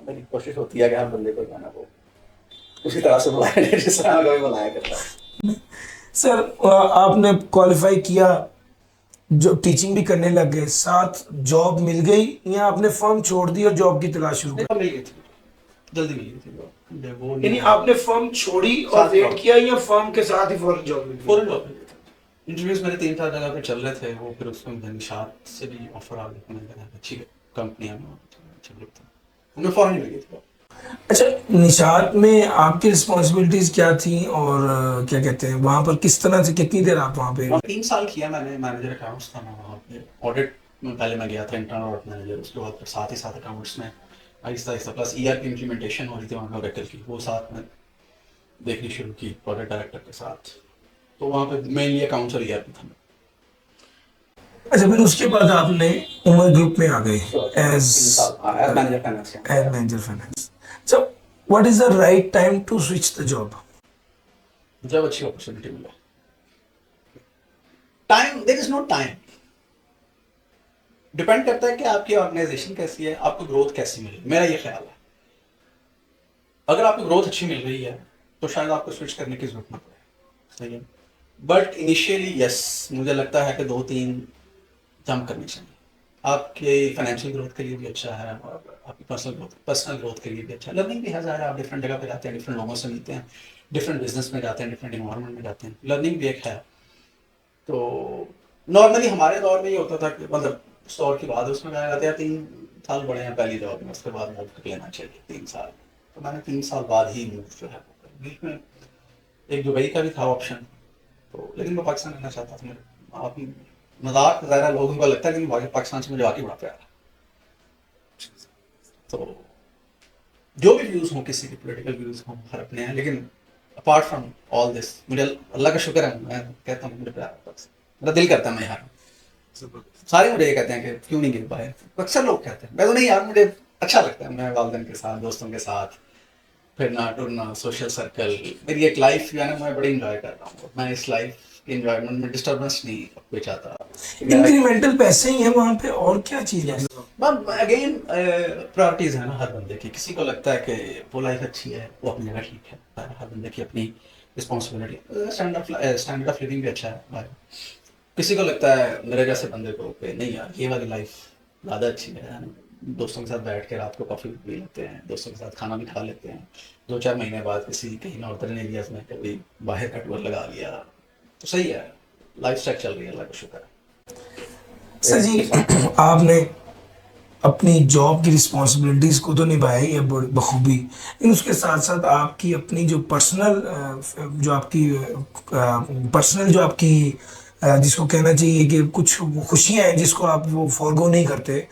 Speaker 2: मेरी कोशिश होती है कि हर बंदे को जो है ना वो उसी तरह से बुलाया जिस तरह कभी बुलाया करता है।
Speaker 1: सर, आपने क्वालिफाई किया, जो टीचिंग भी करने लग गए, साथ जॉब मिल गई या आपने फर्म छोड़ दी और जॉब की तलाश शुरू
Speaker 2: नहीं,
Speaker 1: कर
Speaker 2: तो मिल गई थी, जल्दी मिल गई थी वो
Speaker 1: दी? यानी
Speaker 2: नहीं,
Speaker 1: आपने फर्म छोड़ी और
Speaker 2: साथ
Speaker 1: वेट
Speaker 2: जॉब।
Speaker 1: किया या फर्म के साथ ही फौरन जॉब मिल गई?
Speaker 2: फॉरेन जॉब मिल गई थी। इंटरव्यूज मेरे 3-4 जगह पे चल रहे थे, वो फिर उसमें निशात से भी ऑफर आ गया, मैंने कहा अच्छी कंपनी है, अच्छा ग्रुप था, उन्हें फॉरेन मिल गई थी।
Speaker 1: अच्छा, निशात में आपकी रिस्पॉन्सिबिलिटीज क्या थी और क्या कहते हैं वहां पर किस तरह से कितनी देर आप वहां पे?
Speaker 2: 3 साल किया मैंने, मैनेजर अकाउंट्स था मैं वहाँ पे। ऑडिट में पहले मैं गया था, इंटरनल ऑडिट मैनेजर, उसके बाद फिर साथ ही साथ अकाउंट्स में Aahista Aahista, plus ERP implementation हो रही थी वहाँ पे ओरेकल की, वो साथ में देखनी शुरू की प्रोजेक्ट डायरेक्टर के साथ। तो वहाँ पे मेनली अकाउंट्स और ईआरपी था।
Speaker 1: अच्छा, फिर उसके बाद आपने उमर ग्रुप में आ गए as
Speaker 2: manager finance.
Speaker 1: As manager finance. So what is the right time to switch the job?
Speaker 2: जब अच्छी अपॉर्चुनिटी मिले। Time, there is no time. Depend करता है कि आपकी ऑर्गेनाइजेशन कैसी है, आपको ग्रोथ कैसी मिले, मेरा ये ख्याल है। अगर आपको ग्रोथ अच्छी मिल रही है तो शायद आपको स्विच करने की जरूरत ना पड़े, सही है। बट इनिशियली यस, मुझे लगता है कि 2-3 जंप करनी चाहिए। आपके फाइनेंशियल ग्रोथ के लिए भी अच्छा है और आपकी पर्सनल ग्रोथ के लिए भी अच्छा है। लर्निंग भी है ज़ाहिर है, आप डिफरेंट जगह पे जाते हैं, डिफरेंट लोगों से मिलते हैं, डिफरेंट बिजनेस में जाते हैं, डिफरेंट इन्वायरमेंट में जाते हैं, लर्निंग भी एक है। तो नॉर्मली हमारे दौर में ये होता था कि मतलब उस दौर की बात है, उसमें कहा जाता है 3 साल बड़े हैं पहली जॉब में, उसके बाद मूव कर लेना चाहिए 3 साल। तो मैंने 3 साल बाद ही मूव जो है वो करा। बीच में एक दुबई का भी था ऑप्शन, तो लेकिन मैं पाकिस्तान रहना चाहता था। मेरे आप मजाक ज़्यादा लोगों को लगता है कि पाकिस्तान से मुझे आके बड़ा प्यार है। तो जो भी व्यूज़ हों, किसी के पॉलिटिकल व्यूज़ हों, हर अपने हैं, लेकिन अपार्ट फ्रॉम ऑल दिस मुझे अल्लाह का शुक्र है, मैं कहता हूँ मुझे प्यार है पाकिस्तान। मेरा दिल करता है मैं यहाँ रहूं। सारे मुझे ये कहते हैं कि क्यों नहीं गए बाहर, अक्सर लोग कहते हैं, मैं तो नहीं यार, मुझे अच्छा लगता है, मैं वालदेन के साथ, दोस्तों के साथ फिरना टुरना, सोशल सर्कल, मेरी एक लाइफ जो है ना, मैं बड़ी इंजॉय कर रहा हूँ। मैं इस लाइफ के इंजॉयमेंट में डिस्टर्बेंस नहीं कोई चाहता कि मेरा
Speaker 1: इंक्रीमेंटल पैसे ही है वहां पे, और क्या चीज है?
Speaker 2: अगेन प्रायोरिटीज है ना हर बंदे की। किसी को लगता है कि वो लाइफ अच्छी है, वो अपनी जगह ठीक है, हर बंदे की अपनी रिस्पॉन्सिबिलिटी, स्टैंडर्ड ऑफ लिविंग भी अच्छा है भाई। किसी को लगता है मेरे जैसे बंदे को कि नहीं यार ये वाली लाइफ ज़्यादा अच्छी है ना? दोस्तों के साथ बैठ के रात को कॉफ़ी पी लेते हैं, दोस्तों के साथ खाना भी खा लेते हैं, 2-4 महीने बाद किसी कहीं नॉर्थर्न एरियाज में कभी बाहर का टूर लगा लिया, तो सही है, लाइफ स्टाइल चल रही है, अल्लाह का शुक्र है।
Speaker 1: सर जी, आपने अपनी जॉब की रिस्पॉन्सिबिलिटीज को तो निभाया ही है बखूबी, लेकिन उसके साथ साथ आपकी अपनी जो पर्सनल जो आपकी पर्सनल जो आपकी जिसको कहना चाहिए कि कुछ खुशियां हैं जिसको आप वो फॉरगो नहीं करते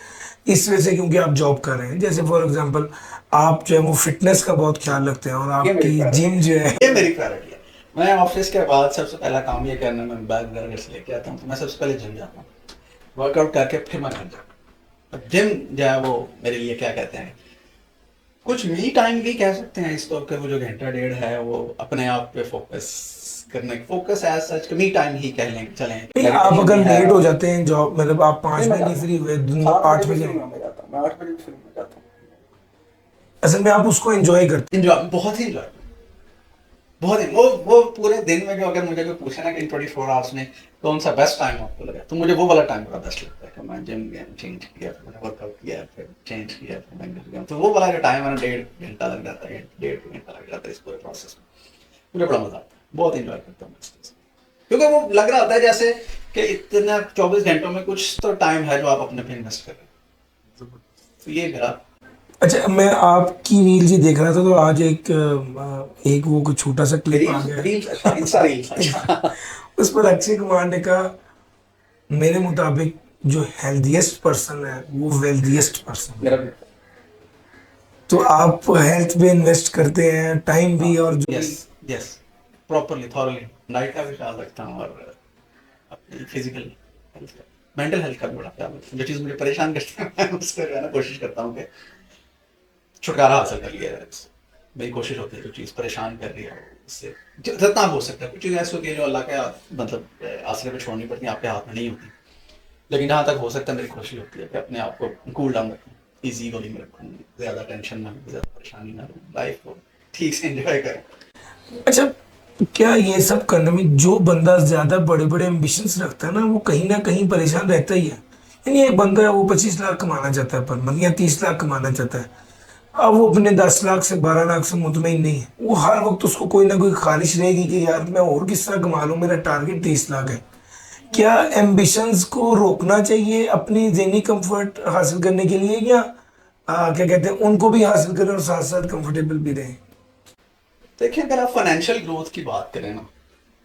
Speaker 1: इस वजह से, क्योंकि आप जॉब कर रहे हैं। जैसे फॉर एग्जांपल आप जो है वो फिटनेस का बहुत ख्याल रखते हैं और
Speaker 2: ये मेरी
Speaker 1: आपकी
Speaker 2: प्रायोरिटी
Speaker 1: जिम जो है।
Speaker 2: ये मेरी प्रायोरिटी है। मैं ऑफिस के बाद सबसे पहला काम ये करना, मैं बैग वगैरह घर से लेके आता हूँ, तो मैं सबसे पहले जिम जाता हूँ, वर्कआउट करके फिर मैं घर जाता हूँ। जिम जो है वो मेरे लिए क्या कहते हैं, कुछ मी टाइम भी कह सकते हैं इसको, कि वो जो घंटा डेढ़ है वो अपने आप पे फोकस करने, focus as such me time ही कह लें, चलें।
Speaker 1: नहीं, आप
Speaker 2: मेडिटेशन
Speaker 1: अगर
Speaker 2: भी है।
Speaker 1: लेट हो जाते हैं जॉब, मतलब आप 5 बजे नहीं फ्री हुए, 8 बजे,
Speaker 2: मैं जाता हूँ, मैं 8 बजे भी फ्री हो जाता हूँ।
Speaker 1: असल में आप उसको एंजॉय करते
Speaker 2: इंजॉय, बहुत ही इंजॉय, बहुत ही वो पूरे दिन में जो अगर मुझे कोई पूछे ना कि इन 24 आवर्स में कौन सा बेस्ट टाइम आपको लगा, तो मुझे वो वाला टाइम बड़ा बेस्ट लगता है कि मैं जिम गया, चेंज किया, फिर मैंने वर्कआउट किया, फिर चेंज किया, फिर मैं घर गया। तो वो वाला जो टाइम है ना, 1.5 घंटा लग जाता है, 1.5 घंटा लग जाता है इस पूरे प्रोसेस में। मुझे बड़ा मजा आता है, बहुत इंजॉय करता हूँ मैं इस चीज़ को। क्योंकि वो लग रहा होता है जैसे कि इतना 24 घंटों में कुछ तो टाइम है जो आप अपने पे इन्वेस्ट कर रहे हैं। तो ये मेरा
Speaker 1: अच्छा, मैं आपकी रील ही देख रहा था तो आज एक वो कुछ छोटा सा क्लिप आ
Speaker 2: रील्स
Speaker 1: गया
Speaker 2: रील्स अच्छा, इंस्टा रील्स अच्छा।
Speaker 1: उस पर अक्षय कुमार ने कहा, मेरे मुताबिक जो हेल्दीएस्ट पर्सन है वो वेल्दीएस्ट पर्सन है।
Speaker 2: मेरा भी
Speaker 1: तो आप हेल्थ पे इन्वेस्ट करते हैं, टाइम भी और जो
Speaker 2: यस
Speaker 1: भी।
Speaker 2: यस, प्रॉपरली थॉरली डाइट का भी ख्याल रखता हूँ और अपनी फिजिकल हेल्थ का, मेंटल हेल्थ का भी बड़ा ख्याल रखता हूँ। जो चीज़ मुझे परेशान करती है मैं उससे जो है ना कोशिश करता हूँ कि छुटकारा हासिल कर लिया जाए इससे। मेरी कोशिश होती है जो चीज़ परेशान कर रही है उससे जितना हो सकता है। कुछ चीज़ ऐसी होती है जो अल्लाह के मतलब आसरे पे छोड़नी पड़ती है, आपके हाथ में नहीं होती, लेकिन जहाँ तक हो सकता है मेरी कोशिश होती है कि अपने आप को कूल डाउन रखूँ, ईजी गोइंग रखूँ, ज़्यादा टेंशन ना लूँ, ज़्यादा परेशानी ना लूँ, लाइफ को ठीक से एंजॉय करूँ।
Speaker 1: अच्छा, क्या ये सब करने में जो बंदा ज्यादा बड़े बड़े एम्बिशंस रखता है ना वो कहीं परेशान रहता ही है। यानी एक बंदा है वो 25 लाख कमाना चाहता है पर मंथ, या 30 लाख कमाना चाहता है, अब वो अपने 10 लाख से 12 लाख से मुतमईन नहीं है। वो हर वक्त उसको कोई ना कोई ख्वाहिश रहेगी कि यार मैं और किस तरह कमा लूं, मेरा टारगेट 30 लाख है। क्या एम्बिशंस को रोकना चाहिए अपनी ज़हनी कंफर्ट हासिल करने के लिए, या क्या कहते हैं उनको भी हासिल करें और साथ साथ कंफर्टेबल भी रहें?
Speaker 2: देखिए अगर आप फाइनेंशियल ग्रोथ की बात करें ना,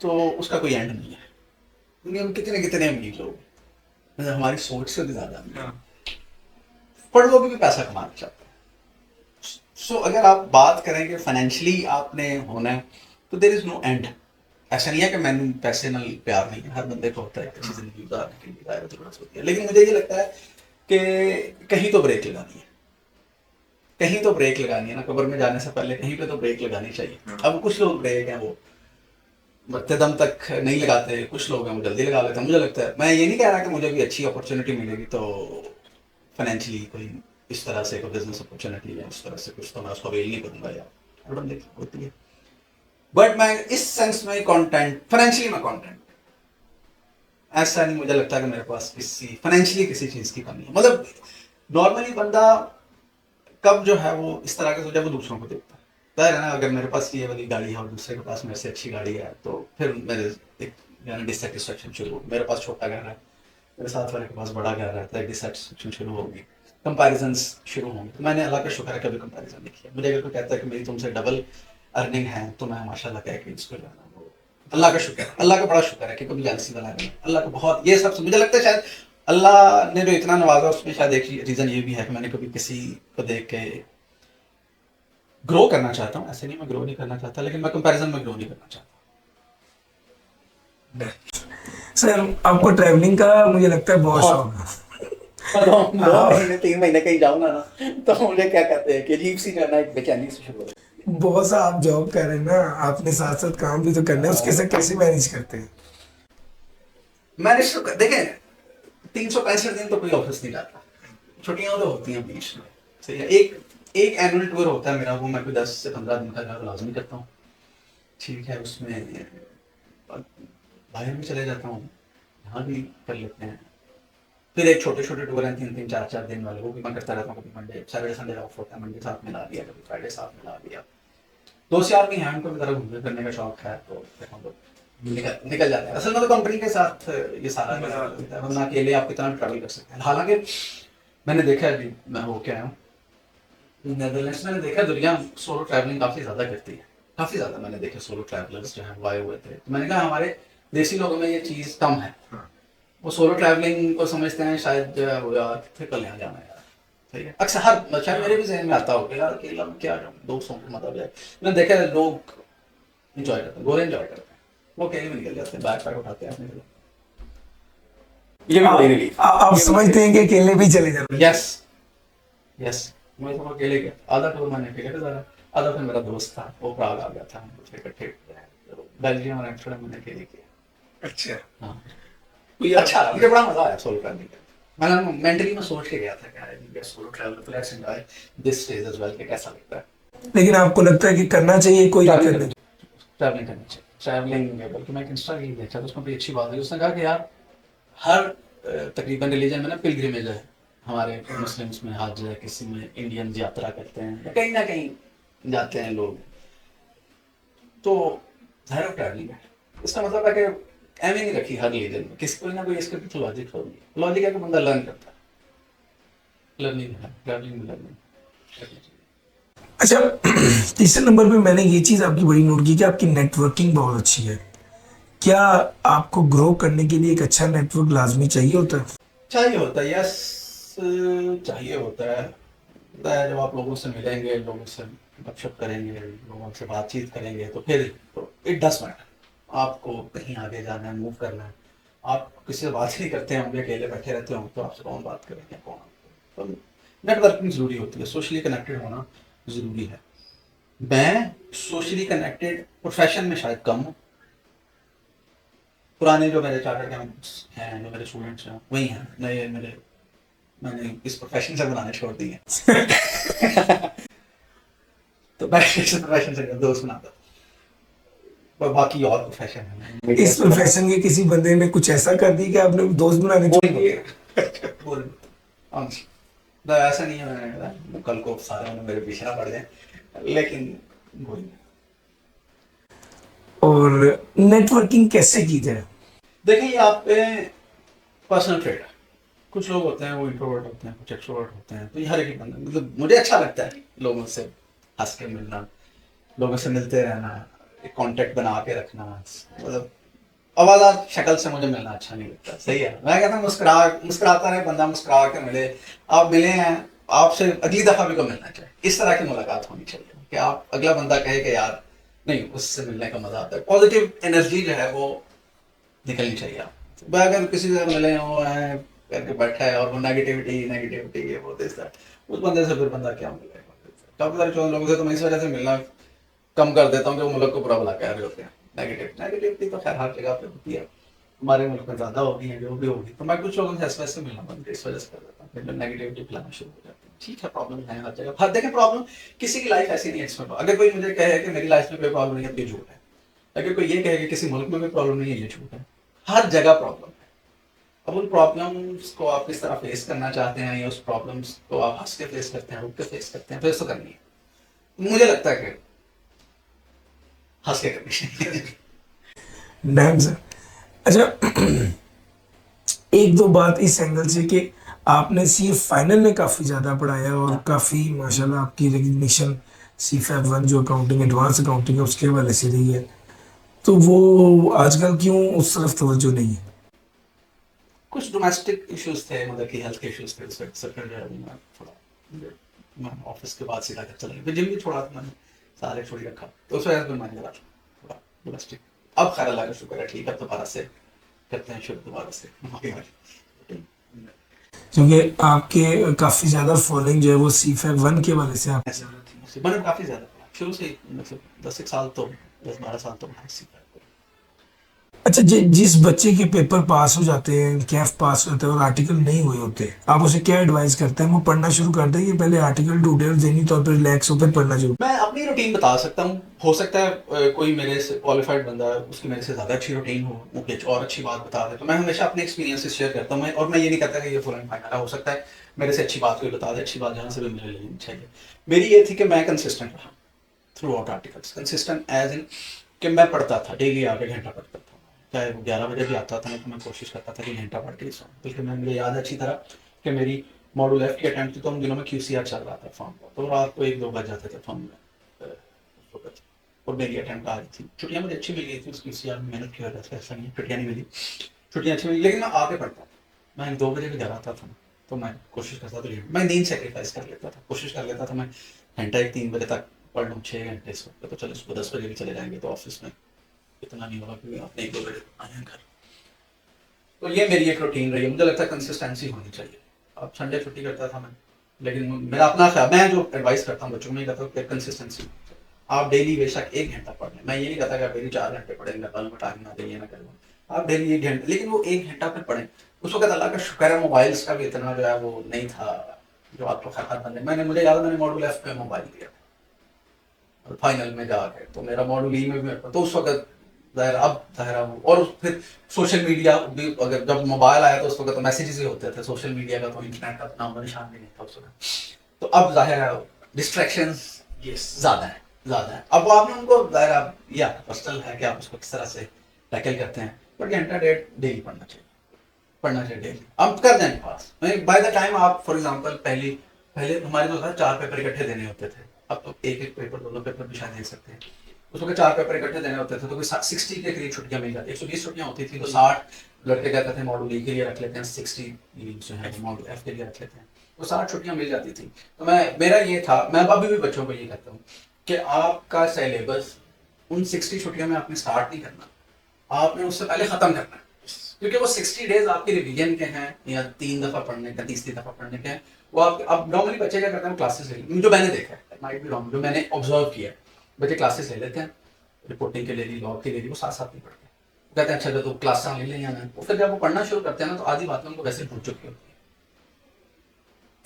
Speaker 2: तो उसका कोई एंड नहीं है। दुनिया में कितने कितने अमीर लोग हैं, मतलब हमारी सोच से भी ज़्यादा अमीर हैं। पर लोग भी पैसा कमाना चाहते हैं। सो अगर आप बात करें कि फाइनेंशियली आपने होना है, तो देर इज़ नो एंड। ऐसा नहीं है कि मैंने पैसे ਨਾਲ प्यार नहीं है, हर बंदे को होता है अच्छी जिंदगी गुजारने के लिए ज़ाहिर ज़रूरत होती है, लेकिन मुझे ये लगता है कि कहीं तो ब्रेक लगानी है, कहीं तो ब्रेक लगानी है ना, कब्र में जाने से पहले कहीं पे तो ब्रेक लगानी चाहिए। अब कुछ लोग ब्रेक हैं वो मरते दम तक नहीं लगाते, कुछ लोग हैं वो जल्दी लगा लेते हैं। मुझे लगता है, मैं ये नहीं कह रहा कि मुझे भी अच्छी अपॉर्चुनिटी मिलेगी तो फाइनेंशियली कोई इस तरह से कोई बिजनेस अपॉर्चुनिटी या इस तरह से कुछ तो मैं उसको अवेल नहीं करूंगा, या I don't think होती है। बट मैं इस सेंस में कंटेंट, फाइनेंशियली मैं कंटेंट, ऐसा नहीं मुझे लगता कि मेरे पास किसी फाइनेंशियली किसी चीज की कमी है। मतलब नॉर्मली बंदा कब जो है वो इस तरह के सोचा, वो दूसरों को देखता है। जाहिर है ना, अगर मेरे पास ये वाली गाड़ी है और दूसरे के पास मेरे से अच्छी गाड़ी है तो फिर मेरे एक डिससेटिस्फेक्शन शुरू हो। मेरे पास छोटा घर है, मेरे साथ वाले के पास बड़ा घर रहता है, डिससेटिस्फेक्शन शुरू होगी, कंपैरिजंस शुरू होंगे। तो मैंने अल्लाह का शुक्र है कभी कंपैरिजन नहीं किया। मुझे अगर कोई कहता है कि मेरी तुमसे डबल अर्निंग है तो मैं माशाल्लाह कह के इसको लेना, अल्लाह का शुक्र है, अल्लाह का बड़ा शुक्र है कि कभी जेलसी वाला नहीं। अल्लाह का बहुत, ये सब मुझे लगता है शायद अल्लाह ने जो इतना नवाजा उसमें शायद एक रीजन ये भी है कि मैंने कभी किसी को देख के ग्रो करना चाहता हूँ। ऐसे नहीं मैं ग्रो नहीं करना चाहता, लेकिन मैं कंपैरिजन में ग्रो नहीं करना चाहता।
Speaker 1: सर आपको ट्रैवलिंग का मुझे लगता है बहुत शौक है।
Speaker 2: दो महीने 3 महीने कहीं जाऊंगा ना तो मुझे क्या कहते हैं कि अजीब सी जो है ना एक बेचैनी से शुरू होती है।
Speaker 1: बहुत सा आप जॉब कर रहे हैं ना, आपने साथ साथ काम भी तो करना है, उसके साथ कैसे मैनेज करते हैं?
Speaker 2: मैंने देखें 365 दिन तो कोई ऑफिस नहीं जाता, छुट्टियां तो होती हैं बीच में, सही है। एक एनुअल टूर होता है मेरा, वो मैं कोई 10 से 15 दिन का लाजमी करता हूँ, ठीक है। उसमें बाहर भी चले जाता हूँ, यहाँ भी कर लेते हैं। फिर एक छोटे छोटे टूर हैं 3-3, 4-4 दिन वाले, वो भी मैं करता रहता हूँ। कभी मंडे सैटरडे संडे ऑफ होता है, मंडे साथ में ला लिया, कभी फ्राइडे साथ में ला लिया। दोस्त यार भी हैं, उनको भी तरह घूमने फिरने का शौक है, तो फिर हम लोग निकल जाते हैं। असल में तो कंपनी के साथ ये सारा मजा लगता है, वरना अकेले आप कितना ट्रैवल कर सकते हैं। हालांकि मैंने देखा है, अभी मैं होके आया हूँ नेदरलैंड्स, मैंने देखा दुनिया सोलो ट्रैवलिंग काफ़ी ज़्यादा करती है, काफ़ी ज़्यादा मैंने देखे सोलो ट्रैवलर्स जो हैं वो आए हुए थे। तो मैंने कहा हमारे देसी लोगों में ये चीज़ कम है, वो सोलो ट्रैवलिंग को समझते हैं शायद जो है वो यार फिर कल यहाँ जाना है यार, ठीक है। अक्सर हर शायद मेरे भी जहन में आता होगा यार अकेला में क्या जाऊँ, दोस्तों को मतलब है। मैंने देखा है लोग इंजॉय करते हैं, गोरे इंजॉय करते हैं, वो अकेले में निकल जाते हैं, बैग पैक उठाते हैं अपने लिए। ये भी बड़ी रिलीफ।
Speaker 1: आप समझते हैं कि अकेले भी चले जाते हैं?
Speaker 2: यस यस, मैं तो अकेले गया, आधा टूर मैंने अकेले गुजारा, आधा फिर मेरा दोस्त था वो प्राग आ गया था, हम कुछ इकट्ठे बेल्जियम और एम्स्टर्डम मैंने अकेले किया।
Speaker 1: अच्छा,
Speaker 2: हाँ अच्छा, मुझे बड़ा मजा आया सोलो ट्रैवलिंग का। मैं मेंटली में सोच के गया था कि आई विल सोलो ट्रैवल, तो let's enjoy this stage as well, कि कैसा लगता है।
Speaker 1: लेकिन आपको लगता है कि करना चाहिए, कोई दिक्कत नहीं?
Speaker 2: ट्रैवलिंग करनी चाहिए, ट्रैवलिंग, बल्कि मैं एक इंस्टा रील देखा था, उसमें बड़ी अच्छी बात है। उसने कहा कि यार हर तकरीबन रिलीजन में ना पिलग्रिमेज है, हमारे मुस्लिम्स में हज है, किसी में इंडियन यात्रा करते हैं, कहीं ना कहीं जाते हैं लोग, तो ज़ाहिर ट्रैवलिंग है। इसका मतलब है कि एम नहीं रखी हर रिलीजन में, किसी कोई ना कोई इसके पीछे लॉजिक होगी। लॉजिक है कि बंदा लर्न करता है, लर्निंग है, ट्रैवलिंग में लर्निंग।
Speaker 1: अच्छा, तीसरे नंबर पे मैंने ये चीज़ आपकी बड़ी नोट की कि आपकी नेटवर्किंग बहुत अच्छी है। क्या आपको ग्रो करने के लिए एक अच्छा नेटवर्क लाजमी चाहिए होता है?
Speaker 2: चाहिए होता है, यस, चाहिए होता है। जब आप लोगों से मिलेंगे, लोगों से गपशप करेंगे, लोगों से बातचीत करेंगे, तो फिर इट डज मैटर। आपको कहीं आगे जाना है, मूव करना है, आप किसी से बात ही नहीं करते हैं, हम भी अकेले बैठे रहते हो तो आपसे कौन बात करेंगे, कौन? तो नेटवर्किंग ज़रूरी होती है, सोशली कनेक्टेड होना ज़रूरी है। मैं सोशली कनेक्टेड प्रोफेशन में शायद कम हूँ। पुराने जो मेरे चार्टर्ड अकाउंटेंट्स हैं, जो मेरे स्टूडेंट्स हैं, वही हैं। नए मैंने इस प्रोफेशन से बनाने छोड़ दिए तो मैं इस प्रोफेशन से दोस्त बनाता, पर बाकी और प्रोफेशन है।
Speaker 1: इस प्रोफेशन के किसी बंदे ने कुछ ऐसा कर दिया कि आपने दोस्त बनाने छोड़ दिए?
Speaker 2: ऐसा नहीं है, मैंने कल को सारे मेरे पीछे ना पड़ जाए, लेकिन बोलिए।
Speaker 1: और नेटवर्किंग कैसे की जाए?
Speaker 2: देखिए, आप पे पर्सनल ट्रेड है। कुछ लोग होते हैं वो इंट्रोवर्ट होते हैं, कुछ एक्सट्रोवर्ट होते हैं, तो ये हर एक बंदा, मतलब मुझे अच्छा लगता है लोगों से हंस के मिलना, लोगों से मिलते रहना, एक कांटेक्ट बना के रखना। मतलब आवाज़ शक्ल से मुझे मिलना अच्छा नहीं लगता, सही है। मैं कहता हूँ मुस्कुराता रहे बंदा, मुस्कुरा के मिले। आप मिले हैं, आपसे अगली दफ़ा भी को मिलना चाहिए, इस तरह की मुलाकात होनी चाहिए कि आप अगला बंदा कहे कि यार नहीं, उससे मिलने का मजा आता है। पॉजिटिव एनर्जी जो है वो निकलनी चाहिए। आप अगर किसी से मिले हो हैं करके बैठा है और वो नेगेटिविटी ये वो देता है, उस बंदे से फिर बंदा क्या मिलेगा? काफ़ी सारे लोगों से तो मैं इस वजह से मिलना कम कर देता हूँ कि वो मुल्क को बुरा भला कह रहे होते हैं। नेगेटिविटी तो खैर हर जगह पे होती है, हमारे मुल्क में ज़्यादा होगी है, जो भी होगी। तो मैं कुछ लोगों से ऐसे वैसे मिलना बंद इस वजह से कर देता हूँ, फिर नेगेटिविटी फैलाना शुरू हो जाती है। ठीक है, प्रॉब्लम है हर जगह, हर देखिए प्रॉब्लम, किसी की लाइफ ऐसी नहीं है इसमें। अगर कोई मुझे कहे कि मेरी लाइफ में कोई प्रॉब्लम नहीं है तो ये झूठ है। अगर कोई ये कहे कि किसी मुल्क में कोई प्रॉब्लम नहीं है, ये झूठ है। हर जगह प्रॉब्लम है। अब उन प्रॉब्लम्स को आप किस तरह फेस करना चाहते हैं, या उस प्रॉब्लम्स को आप हंस के फेस करते हैं, रुक के फेस करते हैं, फेस तो करनी है। मुझे लगता है कि हंस के करनी चाहिए।
Speaker 1: Dam sir. अच्छा, एक दो बात इस एंगल से कि आपने सी फाइनल में काफ़ी ज़्यादा पढ़ाया और काफ़ी माशाल्लाह आपकी रिकग्निशन सी फैब वन जो अकाउंटिंग एडवांस अकाउंटिंग है उसके हवाले से रही है, तो वो आजकल क्यों उस तरफ तवज्जो नहीं है?
Speaker 2: कुछ डोमेस्टिक इश्यूज थे, मतलब कि हेल्थ के इश्यूज थे, उस वजह से फिर जो है मैं थोड़ा, मैं ऑफिस के बाद सीधा घर चला गया, फिर जिम भी थोड़ा मैंने सारे छोड़ रखा, तो उस वजह से मैंने लगा थोड़ा डोमेस्टिक। अब खैर अल्लाह का शुक्र है, ठीक है, अब दोबारा से करते हैं शुरू दोबारा से।
Speaker 1: क्योंकि आपके काफ़ी ज़्यादा फॉलोइंग जो है वो सी फैब वन के हवाले से आप।
Speaker 2: ऐसे मैंने काफ़ी ज़्यादा शुरू से ही, मतलब 10 एक साल तो, 10 12 साल तो मैंने सीखा है।
Speaker 1: अच्छा, जिस बच्चे के पेपर पास हो जाते हैं, कैफ पास होते हैं और आर्टिकल नहीं हुए होते, आप उसे क्या एडवाइस करते हैं? वो पढ़ना शुरू कर दें, ये पहले आर्टिकल ढूंढे और जहनी तौर पर रिलैक्स होकर पढ़ना शुरू?
Speaker 2: मैं अपनी रूटीन बता सकता हूँ, हो सकता है कोई मेरे से क्वालिफाइड बंदा है, उसकी मेरे से ज़्यादा अच्छी रूटीन हो, वो कुछ और अच्छी बात बता दे, तो मैं हमेशा अपने एक्सपीरियंसेस शेयर करता हूँ। और मैं ये नहीं कहता कि ये फुल एंड फाइनल है, हो सकता है मेरे से अच्छी बात कोई बता दे, अच्छी बात जहाँ से भी मिले लेनी चाहिए। मेरी ये थी कि मैं कंसिस्टेंट रहा throughout articles, consistent as in कि मैं पढ़ता था डेली, आधे घंटा पढ़ता था, चाहे वो 11 बजे भी आता था ना, तो मैं कोशिश करता था कि घंटा पढ़ के ही सोऊं। बल्कि मैं, मुझे याद है अच्छी तरह कि मेरी मॉड्यूल एफ की अटेम्प्ट थी, तो उन दिनों में QCR चल रहा था फॉर्म का, तो रात को 1 2 बज जाते थे फॉर्म में उस वक्त। और मेरी अटेम्प्ट आ रही थी, छुट्टियाँ मुझे अच्छी मिल गई थी उस QCR में, मेहनत की वजह से, ऐसा नहीं है छुट्टियाँ नहीं मिली, छुट्टियाँ अच्छी मिली, लेकिन मैं आगे पढ़ता था। मैं 2 बजे भी घर आता था ना, तो मैं कोशिश करता था, मैं नींद सेक्रीफाइस कर लेता था, कोशिश कर लेता था मैं घंटा 1 3 बजे तक पढ़ लूँ, 6 घंटे इस वक्त, तो चलो सुबह 10 बजे भी चले जाएंगे तो ऑफिस में इतना नहीं होगा, क्योंकि आपने 1 2 बजे आए हैं घर। तो ये मेरी एक रूटीन रही है, मुझे लगता है कंसिस्टेंसी होनी चाहिए। अब संडे छुट्टी करता था मैं, लेकिन मेरा अपना ख्याल, मैं जो एडवाइस करता हूँ बच्चों में, कहता हूँ कि कंसिस्टेंसी, आप डेली बेशक 1 घंटा पढ़ लें, मैं ये नहीं कहता कि आप डेली 4 घंटे पढ़ेंगे, कल में टाइम ना देंगे ना करेंगे, आप डेली 1 घंटे, लेकिन वो 1 घंटा फिर पढ़ें। उस वक्त अल्लाह का शुक्र है मोबाइल्स का भी इतना जो है वो नहीं था, जो आपको खैर बंदे, मैंने, मुझे याद है मैंने मॉड्यूल एफ पे मोबाइल दिया और फाइनल में जाके तो मेरा मॉड्यूल ई में भी, तो उस वक्त ज़ाहिर, अब ज़ाहिर वो, और फिर सोशल मीडिया भी, अगर जब मोबाइल आया तो उस वक्त तो मैसेजेस ही होते थे, सोशल मीडिया का तो इंटरनेट का नाम निशान भी नहीं था उस वक्त। तो अब ज़ाहिर है डिस्ट्रैक्शंस ज़्यादा है। अब वो आपने उनको ज़ाहिर, आप ये आपका पर्सनल है कि आप उसको किस तरह से टैकल करते हैं, बट घंटा डेढ़ डेली पढ़ना चाहिए डेली, आप कर जाएंगे पास। बाय द टाइम आप, फॉर एग्जांपल, पहले पहले हमारे जो था 4 पेपर इकट्ठे देने होते थे, अब तो एक एक पेपर, 2 2 पेपर भी शायद दे सकते हैं। उस वक्त 4 पेपर इकट्ठे देने होते थे, तो कोई 60 के करीब छुट्टियां मिल जाती, 120 छुट्टियां होती थी, तो 60 लड़के कहते थे मॉड्यूल ई के लिए रख लेते हैं, 60 जो है मॉड्यूल एफ के लिए रख लेते हैं, तो 60 छुट्टियां मिल जाती थी। तो मेरा ये था, मैं अभी भी बच्चों को ये कहता हूँ कि आपका सिलेबस उन 60 छुट्टियों में आपने स्टार्ट नहीं करना, आपने उससे पहले ख़त्म करना है, क्योंकि वो 60 डेज आपके रिवीजन के हैं, या 3 दफ़ा पढ़ने का, तीसरी दफ़ा पढ़ने के हैं। वो आप, अब नॉर्मली बच्चे क्या करते हैं, क्लासेस ले, जो मैंने देखा है, माइट बी रॉन्ग, जो मैंने ऑब्जर्व किया है, बच्चे क्लासेस ले लेते हैं, रिपोर्टिंग के ले ली, लॉ के ले ली, वो साथ साथ नहीं पढ़ते, वो कहते हैं अच्छा तो क्लास ले लें या ना, फिर जब वो पढ़ना शुरू करते हैं ना, तो आधी बातें उनको वैसे भूल चुकी होती है।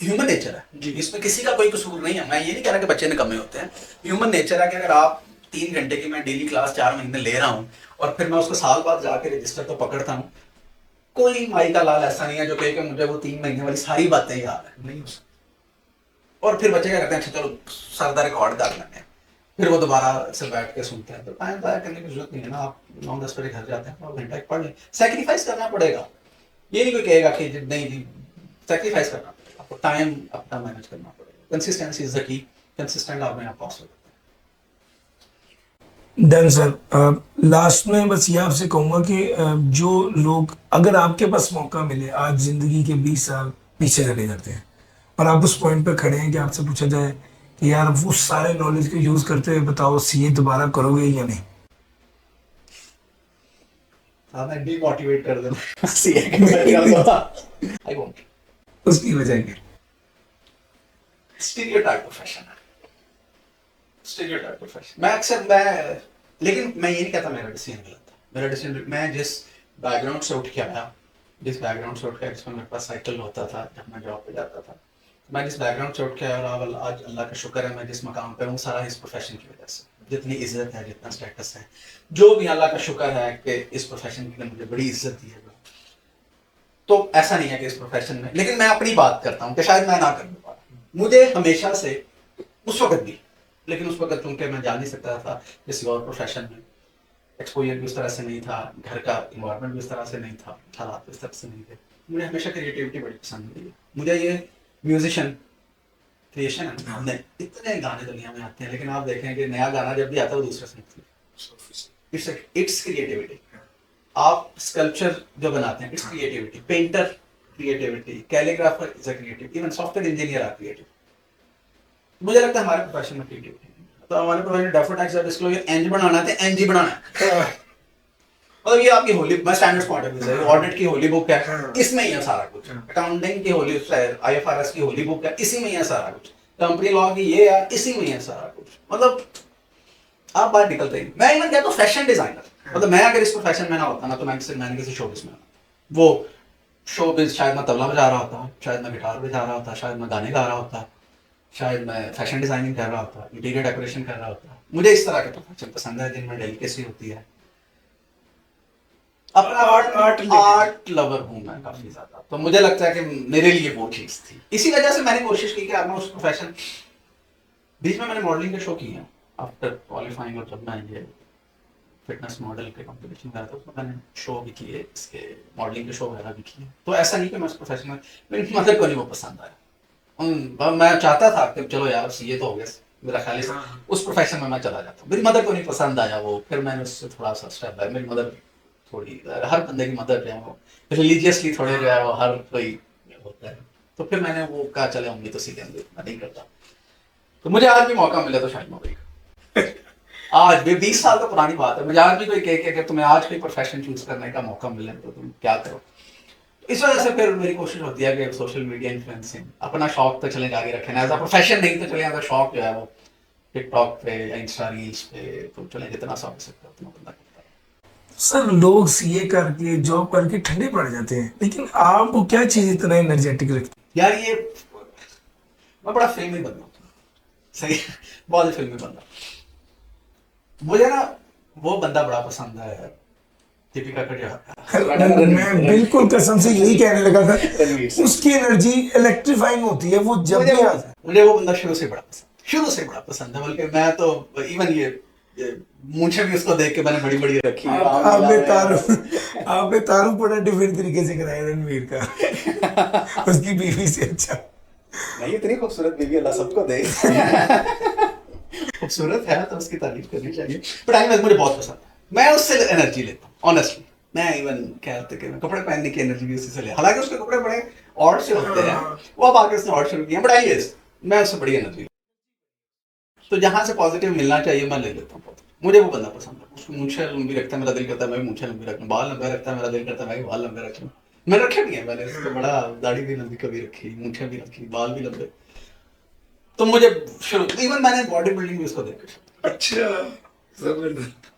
Speaker 2: ह्यूमन नेचर है जी, इसमें किसी का कोई कसूर नहीं है, मैं ये नहीं कह रहा कि बच्चे निकम्मे होते हैं, ह्यूमन नेचर है कि अगर आप 3 घंटे की मैं डेली क्लास 4 महीने ले रहा हूँ, और फिर मैं उसको साल बाद जाके रजिस्टर तो पकड़ता हूँ, कोई माई का लाल ऐसा नहीं है जो कहे कि मुझे वो 3 महीने वाली सारी बातें याद है, नहीं हो सकती। और फिर बच्चे क्या करते हैं, अच्छा चलो सर का रिकॉर्ड कर लेते हैं, फिर वो दोबारा से बैठ के सुनते हैं, तो टाइम ज़ाया करने की जरूरत नहीं है ना, आप 9 10 बजे घर जाते हैं तो घंटा एक पढ़ लें, सेक्रीफाइस करना पड़ेगा, ये नहीं कोई कहेगा कि नहीं जी, सेक्रीफाइस करना पड़ेगा, आपको टाइम अपना मैनेज करना पड़ेगा, consistency is the key, consistent आप में आप पॉसिबल।
Speaker 1: डन सर, लास्ट में बस ये आपसे कहूँगा कि जो लोग, अगर आपके पास मौका मिले, आज ज़िंदगी के 20 साल पीछे चले जाते हैं और आप उस पॉइंट पे खड़े हैं कि आपसे पूछा जाए कि यार वो सारे नॉलेज को यूज़ करते हुए बताओ सीए दोबारा करोगे या नहीं?
Speaker 2: हाँ, मैं डीमोटिवेट कर दूँ सीए आई वोंट।
Speaker 1: उसकी वजह क्या?
Speaker 2: स्टीरियोटाइप प्रोफेशन है, स्टीरियोटाइप प्रोफेशन। मैं अक्सर, मैं लेकिन मैं ये नहीं कहता मेरा डिसीजन गलत था। मेरा डिसीजन, मैं जिस बैकग्राउंड से उठ के आया, जिस बैकग्राउंड से उठ के, जिसमें मेरे पास साइकिल होता था जब मैं जॉब पे जाता था, मैं जिस बैकग्राउंड से उठ के आया, और आज अल्लाह का शुक्र है मैं जिस मकाम पे हूँ, सारा इस प्रोफेशन की वजह से। जितनी इज्जत है, जितना स्टेटस है, जो भी अल्लाह का शुक्र है कि इस प्रोफेशन के लिए मुझे बड़ी इज्जत दी है। तो ऐसा नहीं है कि इस प्रोफेशन में, लेकिन मैं अपनी बात करता हूँ कि शायद मैं ना कर पा, मुझे हमेशा से उस वक्त भी, लेकिन उस वक्त क्योंकि मैं जा नहीं सकता था किसी और प्रोफेशन में, एक्सपोजर भी उस तरह से नहीं था, घर का इन्वायरमेंट भी उस तरह से नहीं था, हालात भी उस तरह से नहीं थे। मुझे हमेशा क्रिएटिविटी बड़ी पसंद है। मुझे ये म्यूजिशियन क्रिएशन है, हमने इतने गाने दुनिया में आते हैं, लेकिन आप देखें कि नया गाना जब भी आता है वो दूसरे से निकलता है। It's creativity. आप स्कल्पचर जो बनाते हैं, it's creativity. Painter creativity, calligrapher is a creative, even software engineer are creative. मुझे लगता है हमारे प्रोफेशन में क्रिएटिविटी, तो हमारे प्रोफेशन डेफोटेक्स का डिस्क्लोजर एंज बनाना है, एंज ही बनाना है। मतलब ये आपकी होली, मैं स्टैंडर्ड्स पॉइंट ऑफ व्यू से, ऑडिट की होली बुक है, इसमें ही है सारा कुछ। अकाउंटिंग की होली, आईएफआरएस की होली बुक है, इसी में ही है सारा कुछ। कंपनी लॉ की ये है, इसी में ही है सारा कुछ। मतलब आप बाहर निकलते ही, मैं इवन कहता हूँ फैशन डिजाइनर, मतलब मैं अगर इस प्रोफेशन में ना होता ना, तो मैंने किसी शोबिज में, वो शोबिज शायद मैं तबला बजा रहा होता, शायद मैं गिटार बजा रहा होता, शायद मैं गाने गा रहा होता, शायद मैं फैशन डिजाइनिंग कर रहा होता, इंटीरियर डेकोरेशन कर रहा होता। मुझे इस तरह के प्रोफेशन पसंद है जिनमें डेलिकेसी होती है। अपना आर्ट लवर हूँ मैं काफी ज्यादा, तो मुझे लगता है कि मेरे लिए वो चीज थी। इसी वजह से मैंने कोशिश की कि अब मैं उस प्रोफेशन, बीच में मैंने मॉडलिंग के शो किए हैं आफ्टर क्वालिफाइंग, और जब मैं ये फिटनेस मॉडल के कंपटीशन में था उसमें मैंने शो भी किए, इसके मॉडलिंग के शो वगैरह भी किए। तो ऐसा नहीं कि मैं उस प्रोफेशन में, मेरी मदर को नहीं वो पसंद आया। मैं चाहता था कि चलो यार सीए तो हो गया, मेरा ख्याल है उस प्रोफेशन में मैं चला जाता, मेरी मदर को नहीं पसंद आया वो। फिर मैंने उससे थोड़ा सा स्टेप बाय, मेरी मदर थोड़ी, हर बंदे की मदर जो है वो रिलीजियसली थोड़े जो है वो हर कोई होता है, तो फिर मैंने वो कहा चले उम्मीद तो सीधे मैं नहीं करता। तो मुझे आज भी मौका मिला तो शायद मैं वही आज भी 20 साल तो पुरानी बात है, मुझे आज भी कोई कहे कि अगर तुम्हें आज कोई प्रोफेशन चूज करने का मौका मिले तो तुम क्या करो। इस वजह से फिर मेरी कोशिश होती है कि सोशल मीडिया इन्फ्लुएंसिंग, अपना शौक तो चले जाके रखें, एज अ प्रोफेशन नहीं तो चले, एज अ शौक जो है वो टिकटॉक पे या इंस्टा रील्स पे तो चले, जितना शौक सकते हो उतना बंदा करता है।
Speaker 1: सर लोग सीए करके जॉब करके ठंडे पड़ जाते हैं, लेकिन आपको क्या चीज इतना एनर्जेटिक रखती
Speaker 2: यार ये मैं बड़ा फिल्मी बंदा हूँ, सही, बहुत ही फिल्मी बंदा। मुझे ना वो बंदा बड़ा पसंद है, दीपिका
Speaker 1: है? मैं बिल्कुल कसम से यही कहने लगा था, उसकी एनर्जी इलेक्ट्रीफाइंग होती है, वो जब भी आता है।
Speaker 2: मुझे वो बंदा शुरू से बड़ा पसंद, शुरू से बड़ा पसंद है। बल्कि मैं तो इवन ये मूंछें भी उसको देख के मैंने बड़ी बड़ी रखी है।
Speaker 1: आपने तारुफ बड़ा डिफरेंट तरीके से कराया रणवीर का उसकी बीवी से। अच्छा
Speaker 2: नहीं, इतनी खूबसूरत बीवी अल्लाह सबको दे। खूबसूरत है तो उसकी तारीफ करनी चाहिए। बट आई मुझे बहुत पसंद है, मैं उससे एनर्जी लेता हूँ ऑनेस्टली। मैं इवन कहते कि मैं कपड़े पहनने की एनर्जी भी उसी से ले, हालांकि उसके कपड़े बड़े ऑड से होते हैं, वो अब आगे उसने ऑड शुरू किया, बट एनीवेज मैं उससे बड़ी एनर्जी, तो जहाँ से पॉजिटिव मिलना चाहिए मैं ले लेता हूँ। मुझे वो बंदा पसंद है, उसको मूंछें लंबी रखता है, मेरा दिल करता है मैं भी मूंछें लंबी रखूं, बाल लंबे रखता है मेरा दिल करता है मैं भी बाल लंबे रखूं। मैं रखे भी है, मैंने इसको बड़ा, दाढ़ी भी लंबी कभी रखी, मूंछें भी रखी, बाल भी लंबे। तो मुझे शुरू, इवन मैंने बॉडी बिल्डिंग भी उसको देखा।
Speaker 1: अच्छा जबरदस्त।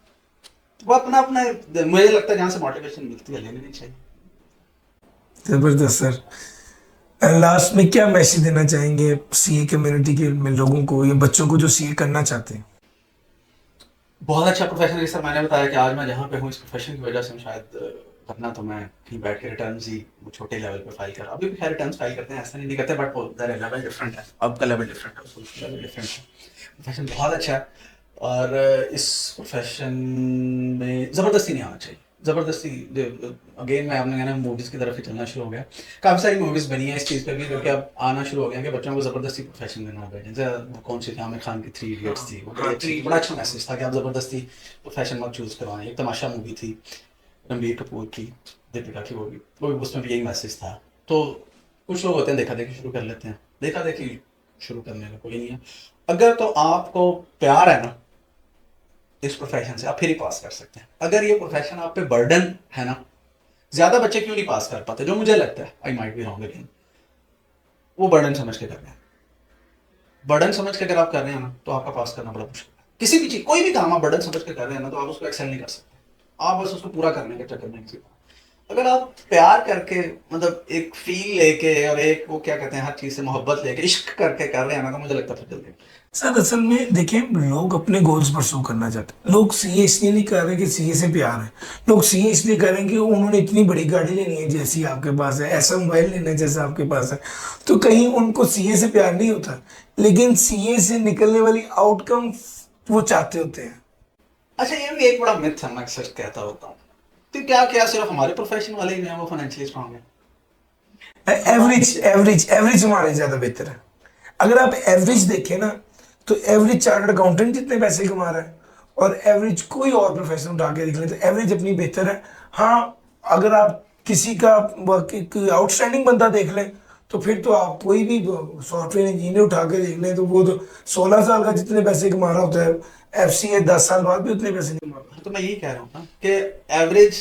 Speaker 2: वो अपना अपना, मुझे लगता है जहाँ से मोटिवेशन मिलती है लेनी नहीं चाहिए।
Speaker 1: जबरदस्त सर, लास्ट में क्या मैसेज देना चाहेंगे सीए कम्युनिटी के लोगों को या बच्चों को जो सीए करना चाहते हैं?
Speaker 2: बहुत अच्छा प्रोफेशन है सर, मैंने बताया कि आज मैं जहाँ पे हूँ इस प्रोफेशन की वजह से, शायद वरना तो मैं कहीं बैठ के रिटर्न्स ही छोटे लेवल पे फाइल कर, अभी भी खैर रिटर्न्स फाइल करते हैं, ऐसा नहीं करते, बट लेवल डिफरेंट है, अब का लेवल डिफरेंट है, उसका लेवल डिफरेंट है। प्रोफेशन बहुत अच्छा है, और इस प्रोफेशन में ज़बरदस्ती नहीं आना चाहिए। ज़बरदस्ती अगेन मैं आपने कहना मूवीज़ की तरफ ही चलना शुरू हो गया, काफ़ी सारी मूवीज़ बनी है इस चीज़ पे भी, जो कि अब आना शुरू हो गया कि बच्चों को ज़बरदस्ती प्रोफेशन देना होगा। जैसे कौन सी थी आमिर खान की 3 इडियट्स थी, वो बड़ा अच्छा मैसेज था कि आप ज़बरदस्ती प्रोफेशन मत चूज़ करवाएं। एक तमाशा मूवी थी रणबीर कपूर की, दीपिका की, वो भी उसमें भी यही मैसेज था। तो कुछ लोग होते हैं देखा देखी शुरू कर लेते हैं, देखा देखी शुरू करने का कोई नहीं है। अगर तो आपको प्यार है ना इस प्रोफेशन से, आप फिर ही पास कर सकते हैं। अगर ये प्रोफेशन आप पे बर्डन है ना, ज्यादा बच्चे क्यों नहीं पास कर पाते, जो मुझे लगता है, I might be wrong again, वो बर्डन समझ के कर रहे हैं। बर्डन समझ के अगर आप कर रहे हैं ना, तो आपका पास करना बड़ा मुश्किल है। किसी भी चीज कोई भी काम आप बर्डन समझ के कर रहे हैं ना, तो आप उसको एक्सेल नहीं कर सकते। आप बस उसको पूरा करने के चक्कर में किसी को, अगर आप प्यार करके मतलब एक फील लेके और एक वो क्या कहते हैं हर चीज से मोहब्बत लेके इश्क करके कर रहे हैं ना, तो मुझे लगता है फिर जल्दी।
Speaker 1: सर असल में देखिए, लोग अपने गोल्स परसू करना चाहते हैं। लोग सीए इसलिए नहीं कर रहे कि सीए से प्यार है। लोग सीए इसलिए कर रहे हैं कि उन्होंने इतनी बड़ी गाड़ी लेनी है जैसी आपके पास है, ऐसा मोबाइल लेना है जैसा आपके पास है। तो कहीं उनको सीए से प्यार नहीं होता, लेकिन सीए से निकलने वाली आउटकम वो चाहते होते हैं।
Speaker 2: अच्छा, ये भी एक बड़ा मिथ है, मैं अक्सर कहता होता हूँ, तो क्या क्या सिर्फ हमारे प्रोफेशन वाले ही हैं वो फाइनेंशियली स्ट्रांग है?
Speaker 1: एवरेज एवरेज एवरेज हमारे ज्यादा बेहतर है। अगर आप एवरेज देखें ना, तो एवरेज चार्टर्ड अकाउंटेंट जितने पैसे कमा रहा है और एवरेज कोई और प्रोफेशन उठा के देख लें तो एवरेज अपनी बेहतर है। हाँ, अगर आप किसी का आउटस्टैंडिंग बंदा देख लें, तो फिर तो आप कोई भी सॉफ्टवेयर इंजीनियर उठा के देख लें तो वो तो 16 साल का जितने पैसे कमा रहा होता है, एफसीए 10 साल बाद भी उतने पैसे नहीं कमा रहा।
Speaker 2: तो मैं यही कह रहा हूँ ना कि एवरेज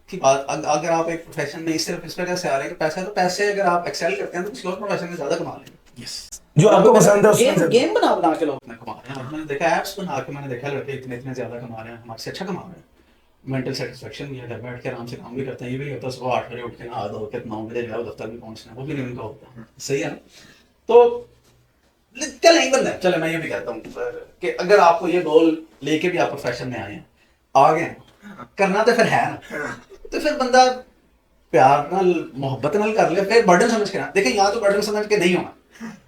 Speaker 2: की बात, अगर आप एक प्रोफेशन में सिर्फ इस वजह से आ रहे हैं कि पैसा है, तो पैसे अगर आप एक्सेल करते हैं तो किसी और प्रोफेशन में ज्यादा कमा लेंगे।
Speaker 1: यस, जो आपको पसंद है उसमें
Speaker 2: गेम
Speaker 1: से-
Speaker 2: गेम बना बना के लोग इतना कमा रहे हैं। मैंने देखा ऐप्स बना के, मैंने देखा लड़के इतने इतने ज्यादा कमा रहे हैं, हमारे से अच्छा कमा रहे हैं। मेंटल सेटिस्फेक्शन भी है, घर बैठ के आराम से काम भी करते हैं। ये भी होता है सुबह 8 बजे उठ के नहा धो के 9 बजे जाओ दफ्तर में पहुंचना, वो भी नहीं उनका होता। सही है ना? तो चल नहीं बनना है, चले मैं ये भी कहता हूँ कि अगर आपको ये गोल लेके भी आप प्रोफेशन में आए हैं, आ गए हैं, करना तो फिर है ना, तो फिर बंदा प्यार नाल मोहब्बत नाल कर ले, फिर बर्डन समझ के ना देखें। यहाँ तो बर्डन समझ के नहीं होना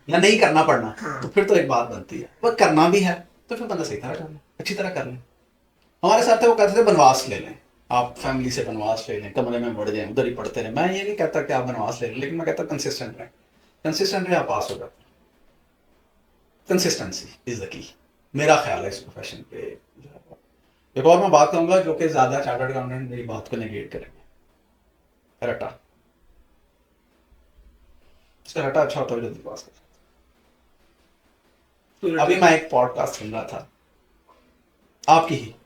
Speaker 2: या नहीं करना पड़ना, तो फिर तो एक बात बनती है, पर करना भी है तो फिर बंदा सही तरह कर ले, अच्छी तरह कर ले। हमारे साथ वो कहते थे बनवास ले लें, आप फैमिली से बनवास ले लें, कमरे में बढ़ जाएं, उधर ही पढ़ते रहे। मैं ये नहीं कहता कि आप बनवास ले लें, लेकिन मैं कहता कंसिस्टेंट रहें। कंसिस्टेंट रहे, आप पास हो जाते हैं। कंसिस्टेंसी इज द की, मेरा ख्याल है इस प्रोफेशन पे। एक और मैं बात कहूंगा जो कि ज्यादा चार्टर्ड अकाउंटेंट मेरी बात को नेगेट करेंगे, रटा। इसका रटा अच्छा होता है, जल्दी पास कर। अभी मैं एक पॉडकास्ट सुन रहा था,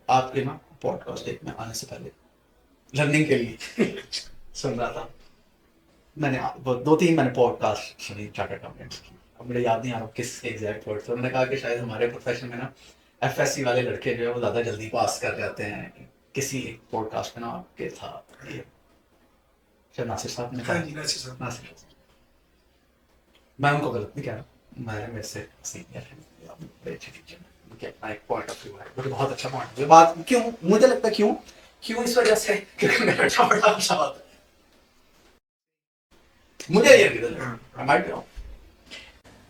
Speaker 2: आपके ना पॉडकास्ट एक में आने से पहले लर्निंग के लिए सुन रहा था। मैंने वो 2-3 मैंने पॉडकास्ट सुनी चार्टर्ड अकाउंटेंट्स की। अब मुझे याद नहीं आ रहा किस एग्जैक्ट वर्ड थे। उन्होंने कहा कि शायद हमारे प्रोफेशन में ना एफएससी वाले लड़के जो है वो ज़्यादा जल्दी पास कर जाते हैं। किसी पॉडकास्ट में ना आपके था ये, शायद नासिर साहब ने कहा।
Speaker 1: हाँ जी, नासिर साहब।
Speaker 2: नासिर साहब। मैं उनको गलत नहीं कह रहा, मेरे से सीनियर है, बड़े अच्छे टीचर हैं, उनके अपना एक पॉइंट ऑफ व्यू है, मुझे बहुत अच्छा पॉइंट ऑफ व्यू। बात क्यों मुझे लगता है, क्यों इस वजह से क्योंकि मेरा अच्छा बड़ा अच्छा होता है। मुझे ये I might be wrong.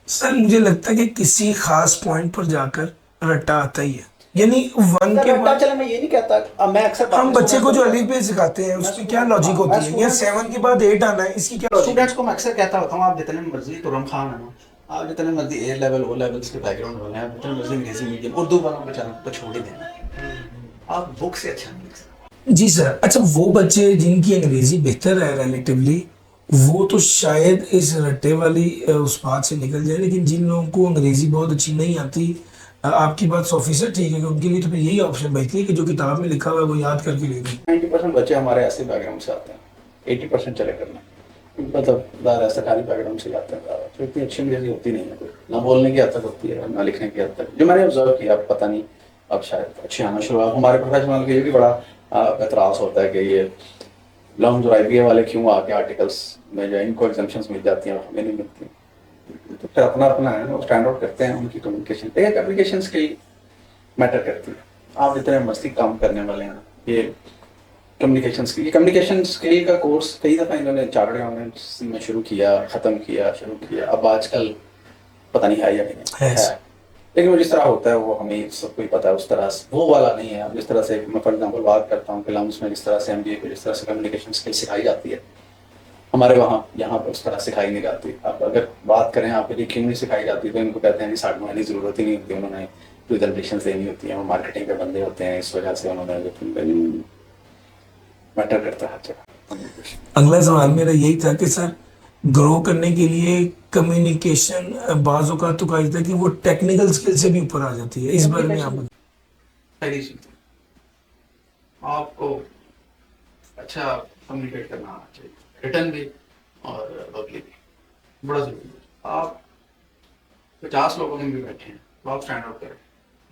Speaker 1: Sir मुझे लगता है कि किसी खास पॉइंट पर जाकर रट्टा आता ही है। यानी वन के बाद
Speaker 2: चलो मैं ये नहीं कहता, अब मैं अक्सर
Speaker 1: हम बच्चे को जो अलीफ बे सिखाते हैं उसमें क्या लॉजिक होती है, या 7 के बाद 8 आना है, इसकी क्या लॉजिक है?
Speaker 2: स्टूडेंट्स को मैं अक्सर कहता होता हूँ, आप जितने मर्जी तुरम खान है ना, आप जितने मर्जी ए लेवल ओ लेवल के बैकग्राउंड वाले हैं, जितने मर्जी अंग्रेजी मीडियम उर्दू वालों को चैनल तो छोड़ ही देना, आप बुक से अच्छा नहीं लिख सकते।
Speaker 1: जी सर। अच्छा, वो बच्चे जिनकी अंग्रेजी बेहतर है रिलेटिवली, वो तो शायद इस रट्टे वाली उस बात से निकल जाए, लेकिन जिन लोगों को अंग्रेजी बहुत अच्छी नहीं आती, आपकी बात 100% ठीक है कि उनके लिए तो फिर यही ऑप्शन बेहतर है कि जो किताब में लिखा हुआ है वो याद करके ले लें।
Speaker 2: 90% बच्चे हमारे ऐसे बैकग्राउंड से आते हैं, 80% चले करना, मतलब दादा सरकारी बैकग्राउंड से आते हैं, तो इतनी अच्छी अंग्रेजी होती नहीं है, ना बोलने की हद तक होती है, ना लिखने की हद तक, जो मैंने ऑब्जर्व किया। पता नहीं अब शायद अच्छी आना शुरू हुआ। हमारे प्रोफेशनल के ये भी बड़ा एतराज़ होता है कि ये लॉन्ग जो IBA वाले क्यों आके आर्टिकल्स में जो इनको एग्जाम्पशंस मिल जाती हैं और हमें नहीं मिलती। तो फिर अपना अपना है, वो स्टैंड आउट करते हैं, उनकी कम्युनिकेशन एक एप्लीकेशन स्किल मैटर करती है। आप जितने मस्ती काम करने वाले हैं, ये कम्युनिकेशन स्किल का कोर्स कई दफ़ा इन्होंने चार्टर्ड अकाउंटेंट्स में शुरू किया, ख़त्म किया, अब आजकल पता नहीं है या नहीं है। लेकिन वो जिस तरह होता है वो हमें सबको ही पता है, उस तरह से वो वाला नहीं है। जिस तरह से मैं फॉर एग्जांपल बात करता हूँ फिल्म्स में, जिस तरह से MBA को जिस तरह से कम्युनिकेशन स्किल सिखाई जाती है, हमारे यहाँ पर उस तरह सिखाई नहीं जाती। आप अगर बात करें आपके लिए क्यों नहीं सिखाई जाती, तो इनको कहते हैं कि साठ में ज़रूरत ही नहीं होती, उन्होंने प्रेजेंटेशन देनी होती है, वो मार्केटिंग के बंदे होते हैं, इस वजह से उन्होंने मैटर करता है।
Speaker 1: अगला सवाल मेरा यही था कि सर ग्रो करने के लिए कम्युनिकेशन बाज़ औक़ात तो कहा जाता है कि वो टेक्निकल स्किल से भी ऊपर आ जाती है, इस बारे में आप
Speaker 2: पहली चीज आपको अच्छा कम्युनिकेट करना आना चाहिए, रिटर्न भी और वर्बली भी बड़ा जरूरी है। आप 50 लोगों में भी बैठे हैं तो आप स्टैंड आउट करें,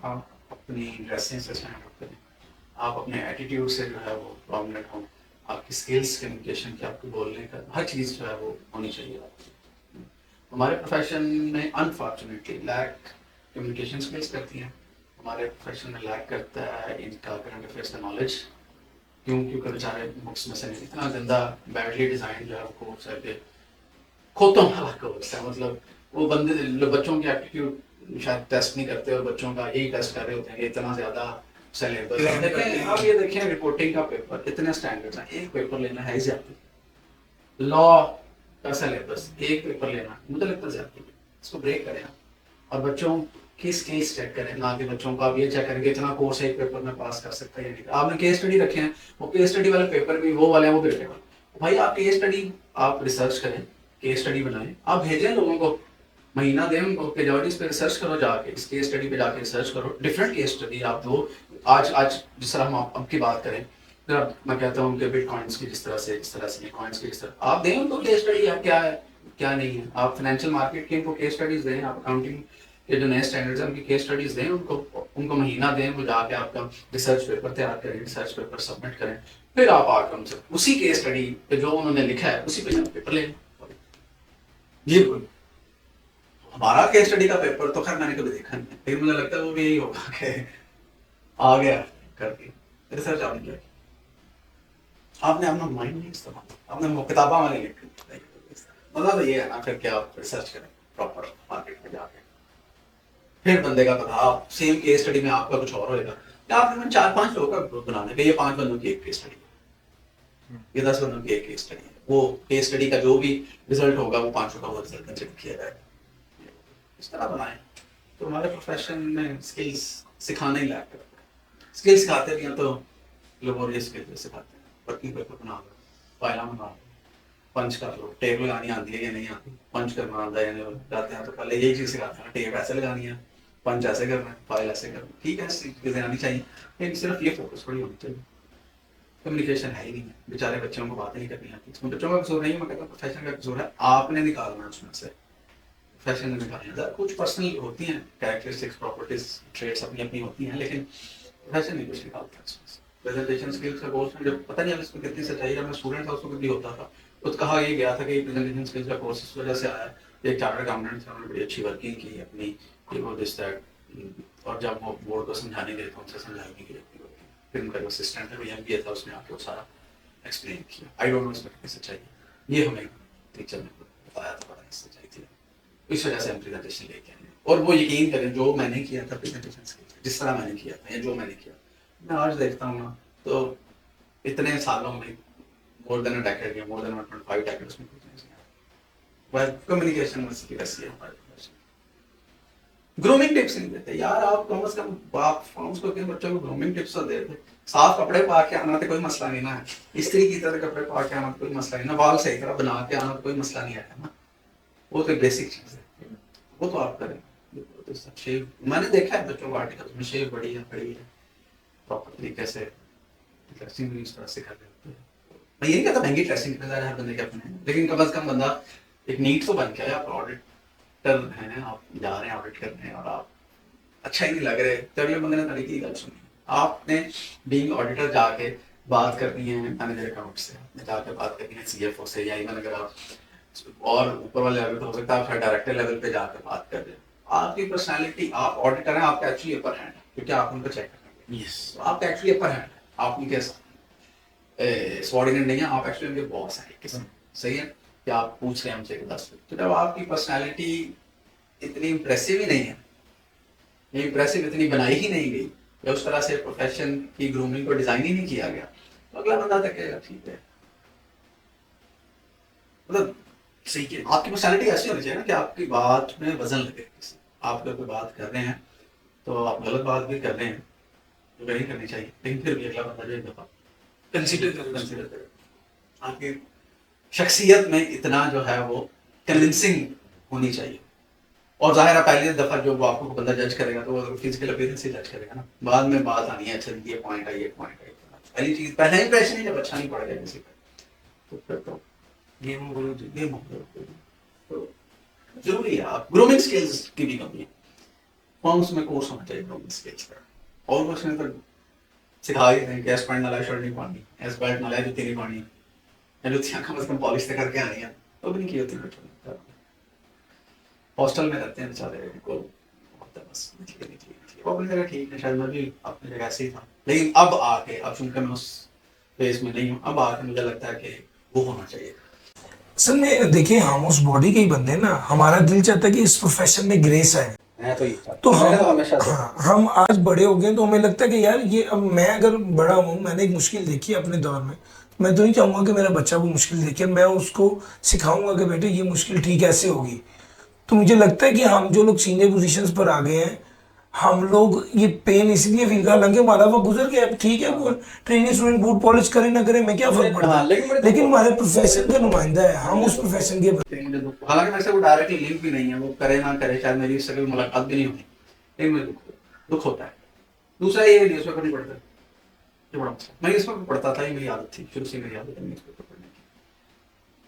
Speaker 2: आप अपनी ड्रेसिंग से स्टैंड आउट करें, आप अपने एटीट्यूड से जो है वो प्रोमिनेंट हो, आपकी स्किल्स कम्युनिकेशन की, आपके बोलने का हर चीज़ जो है वो होनी चाहिए। हमारे प्रोफेशन में अनफॉर्चुनेटली लैक कम्युनिकेशन स्किल्स करती हैं, हमारे प्रोफेशन में लैक करता है इनका करंट अफेयर्स का नॉलेज। क्योंकि बेचारे बुक्स में से नहीं, इतना गंदा बैडली डिज़ाइन जो है वो कोर्स है कि खोतों वाला कोर्स है। मतलब वो बंदे बच्चों की एप्टीट्यूड शायद टेस्ट नहीं करते और बच्चों का यही टेस्ट कर रहे होते हैं कि इतना ज़्यादा सिलेबस। देखें आप ये देखें रिपोर्टिंग का पेपर इतने स्टैंडर्ड्स हैं, एक पेपर लेना है ज़्यादा। लॉ का सिलेबस एक पेपर लेना मुझे लगता है ज़्यादा, इसको ब्रेक करें आप और बच्चों की स्किल्स चेक करें, ना कि बच्चों को आप ये चेक करें कि इतना कोर्स एक पेपर में पास कर सकता है या नहीं। आपने केस स्टडी रखे हैं, वो केस स्टडी वाले पेपर भी वो वाले हैं, वो भी रखे हैं। भाई आप केस स्टडी आप रिसर्च करें, केस स्टडी बनाएं, आप भेजें लोगों को, महीना दें उनको कि जाओ इस पे रिसर्च करो, जाके इस केस स्टडी पे जाके रिसर्च करो, डिफरेंट केस स्टडी आप दो। आज जिस तरह हम अब की बात करें, फिर अब मैं कहता हूँ कि बिटकॉइंस की जिस तरह से कॉइन्स की जिस तरह आप दें उनको केस स्टडी क्या है क्या नहीं है। आप फाइनेंशियल मार्केट के उनको केस स्टडीज दें, आप अकाउंटिंग के जो नए स्टैंडर्ड्स हैं उनकी केस स्टडीज दें उनको महीना दें, वो जाके आपका रिसर्च पेपर तैयार करें, रिसर्च पेपर सबमिट करें, फिर आप आकर उनसे उसी केस स्टडी पे जो उन्होंने लिखा है उसी पे पेपर लें। ये हमारा केस स्टडी का पेपर तो खैर मैंने कभी देखा नहीं, लेकिन मुझे लगता है वो भी यही होगा कि आ गया करके रिसर्च आपने किया, आपने अपना माइंड नहीं इस्तेमाल, आपने किताबा वाले लिख मतलब तो ये है ना फिर कि आप रिसर्च करें प्रॉपर मार्केट में जाके, फिर बंदे का पता। आप सेम केस स्टडी में आपका कुछ और होगा, या आपने 4-5 लोगों का ग्रुप बनाने पे, ये 5 बंदों की एक केस स्टडी है, ये 10 बंदों की एक केस स्टडी है, वो केस स्टडी का जो भी रिजल्ट होगा वो 5 का वो रिजल्ट कंसिडर किया जाएगा। इस तरह बनाएं तो हमारे प्रोफेशन में स्किल्स सिखाना ही लैक करते हैं। स्किल्स सिखाते भी हैं तो लेबोरियस स्किल्स सिखाते हैं, वर्किंग पेपर बना लो, फाइल बना लो, पंच कर लो, टेप लगानी आती है या नहीं आती, पंच करना आता है या नहीं, जाते हैं तो पहले यही चीज़ सिखाते हैं, टेप ऐसे लगानी है, पंच ऐसे करना है, फाइल ऐसे करना, ठीक है चीज़ें आनी चाहिए, लेकिन सिर्फ ये फोकस थोड़ी होनी चाहिए। कम्युनिकेशन है ही नहीं है, बेचारे बच्चों को बात नहीं करनी आती, इसमें बच्चों का कसूर नहीं है, मैं कहता हूँ प्रोफेशन का कसूर है, आपने निकालना है उसमें से, प्रोफेशन में निकालना है। कुछ पर्सनल होती हैं कैरेक्टरिस्टिक्स, प्रॉपर्टीज, ट्रेड्स अपनी अपनी होती हैं, लेकिन प्रोफेशन नहीं कुछ निकालता है उसमें से। प्रेजेंटेशन स्किल्स का कोर्स में जब पता नहीं अब इसमें कितनी सच्चाई है, मैं स्टूडेंट था उसको भी होता था, तो कहा ये गया था कि प्रेजेंटेशन स्किल्स का कोर्स इस वजह से आया, एक चार्टर्ड अकाउंटेंट था, उन्होंने बड़ी अच्छी वर्किंग की अपनी वो दिस दैट, और जब वो बोर्ड को समझाने गए तो उनसे समझाई नहीं गई, फिर उनका जो असिस्टेंट है वो एमबीए था, उसने आके वो सारा एक्सप्लेन किया। आई डोंट नो इसमें कितनी सच्चाई है, ये हमें टीचर ने बताया था, पता नहीं सच्चाई थी, इस वजह से हम प्रेजेंटेशन लेके आए। और वो यकीन करें जो मैंने किया था प्रेजेंटेशन स्किल्स, जिस तरह मैंने किया था या जो मैंने किया, मैं आज देखता हूँ ना तो इतने सालों में मोर देन अ डेकेड या मोर देन 1.5 डेकेड्स में कुछ नहीं है। बस कम्युनिकेशन में सीखी वैसी है हमारे पास। ग्रूमिंग टिप्स नहीं देते यार, आप कम से कम बाप फॉर्म्स को के बच्चों को ग्रूमिंग टिप्स तो देते। साफ कपड़े पा के आना तो कोई मसला नहीं ना, इस्त्री की तरह कपड़े पा के आना तो कोई मसला नहीं ना, बाल सही तरह बना के आना तो कोई मसला नहीं है ना, वो तो बेसिक चीज है, वो तो आप करें। तो शेव मैंने देखा है बच्चों को आर्टिकल्स में, शेव बड़ी है प्रॉपर तरीके से ड्रेसिंग भी इस तरह से कर रहे हैं। मैं ये नहीं कहता महंगी ड्रेसिंग करने हर बंदे के अपने, लेकिन कम से कम बंदा एक नीट तो बन गया, आप ऑडिटर हैं, आप जा रहे हैं ऑडिट करने हैं और आप अच्छा ही नहीं लग रहे, तो अगले बंदे ने तरीके की गल सुनी, आपने बीइंग ऑडिटर जाके बात करनी है मैनेजर अकाउंट से, जाके बात करनी है सीएफओ से, या इवन अगर आप और ऊपर वाले लेवल पे हो सकता है आप डायरेक्टर लेवल पे जाकर बात कर रहे हैं। आपकी पर्सनालिटी, आप ऑडिटर हैं, आपका एक्चुअली अपर हैंड है, क्योंकि आप उनको चेक करेंगे, यस आपका एक्चुअली अपर हैंड है, आप उनके सबऑर्डिनेट नहीं है, आप एक्चुअली उनके बॉस हैं किस्म, सही है कि आप पूछ रहे हैं हमसे 10 मिनट, तो जब आपकी पर्सनालिटी इतनी इंप्रेसिव ही नहीं है, ये इंप्रेसिव इतनी बनाई ही नहीं गई, या उस तरह से प्रोफेशन की ग्रूमिंग को डिजाइन ही नहीं किया गया, तो अगला बंदा तकेगा ठीक है। मतलब सही है, आपकी पर्सनालिटी ऐसी होनी चाहिए ना कि आपकी बात में वजन लगे, आप अगर कोई बात कर रहे हैं तो आप गलत बात भी कर रहे हैं तो नहीं करनी चाहिए, लेकिन फिर भी अगला बंदा जो एक दफा कंसीडर करे, आपकी शख्सियत में इतना जो है वो कन्विंसिंग होनी चाहिए। और जाहिर है पहली दफा जो वो आपको बंदा जज करेगा तो वो फिजिकल अपीयरेंस से जज करेगा ना, बाद में बात आनी है अच्छा ये पॉइंट है, ये पॉइंट है, पहली चीज पहला इंप्रेशन ही जब अच्छा नहीं पड़ेगा किसी का तो फिर तो गेम तो जरूरी है। आप ग्रूमिंग स्किल्स की भी कमी है, फॉर्म्स में कोर्स होना चाहिए ग्रूमिंग स्किल्स का, और कुछ नहीं तो सिखा ही दें कि एस पैंट ना लाए शर्ट नहीं पानी, एस बेल्ट ना लाए जूती नहीं पानी, या जुतियाँ कम से कम पॉलिश तो करके आनी है, तो भी नहीं की होती बेटा। हॉस्टल में रहते हैं बेचारे, को होता है बस निकलिए वो अपनी जगह ठीक है, शायद मैं भी अपनी जगह ऐसे ही था, लेकिन अब आके, अब चूंकि मैं उस फेज में नहीं हूँ, अब आके मुझे लगता है कि वो होना चाहिए।
Speaker 1: असल में देखिए, हम उस बॉडी के ही बंदे हैं ना, हमारा दिल चाहता है कि इस प्रोफेशन में ग्रेस है।
Speaker 2: मैं तो ये
Speaker 1: तो
Speaker 2: मैंने तो
Speaker 1: हम,
Speaker 2: हमेशा से
Speaker 1: हाँ, हम आज बड़े हो गए तो हमें लगता है कि यार ये, अब मैं अगर बड़ा हूँ, मैंने एक मुश्किल देखी है अपने दौर में, मैं तो नहीं चाहूंगा कि मेरा बच्चा वो मुश्किल देखे, मैं उसको सिखाऊंगा कि बेटे ये मुश्किल ठीक ऐसे होगी। तो मुझे लगता है कि हम जो लोग सीनियर पोजीशंस पर आ गए हैं, हम लोग ये पेन इसलिए फील कर, हालांकि हमारा वो गुजर गया, अब ठीक है, वो ट्रेनिंग स्टूडेंट बूट पॉलिश करे ना करे, मैं क्या फर्क पड़ता
Speaker 2: हाँ,
Speaker 1: है,
Speaker 2: लेकिन मुझे
Speaker 1: लेकिन हमारे प्रोफेशन का नुमाइंदा है, हम उस प्रोफेशन के
Speaker 2: लेकिन मुझे दुख, हालांकि मेरे से वो डायरेक्टली लिंक भी नहीं है, वो करे ना करे, शायद मेरी इससे कभी मुलाकात भी नहीं हुई, लेकिन मुझे दुख होता है। दूसरा ये न्यूज़ पेपर नहीं पढ़ता, ये बड़ा मसला। मैं न्यूज़ पेपर पढ़ता था, ये मेरी आदत थी, शुरू से मेरी आदत है न्यूज़ पेपर पढ़ने की।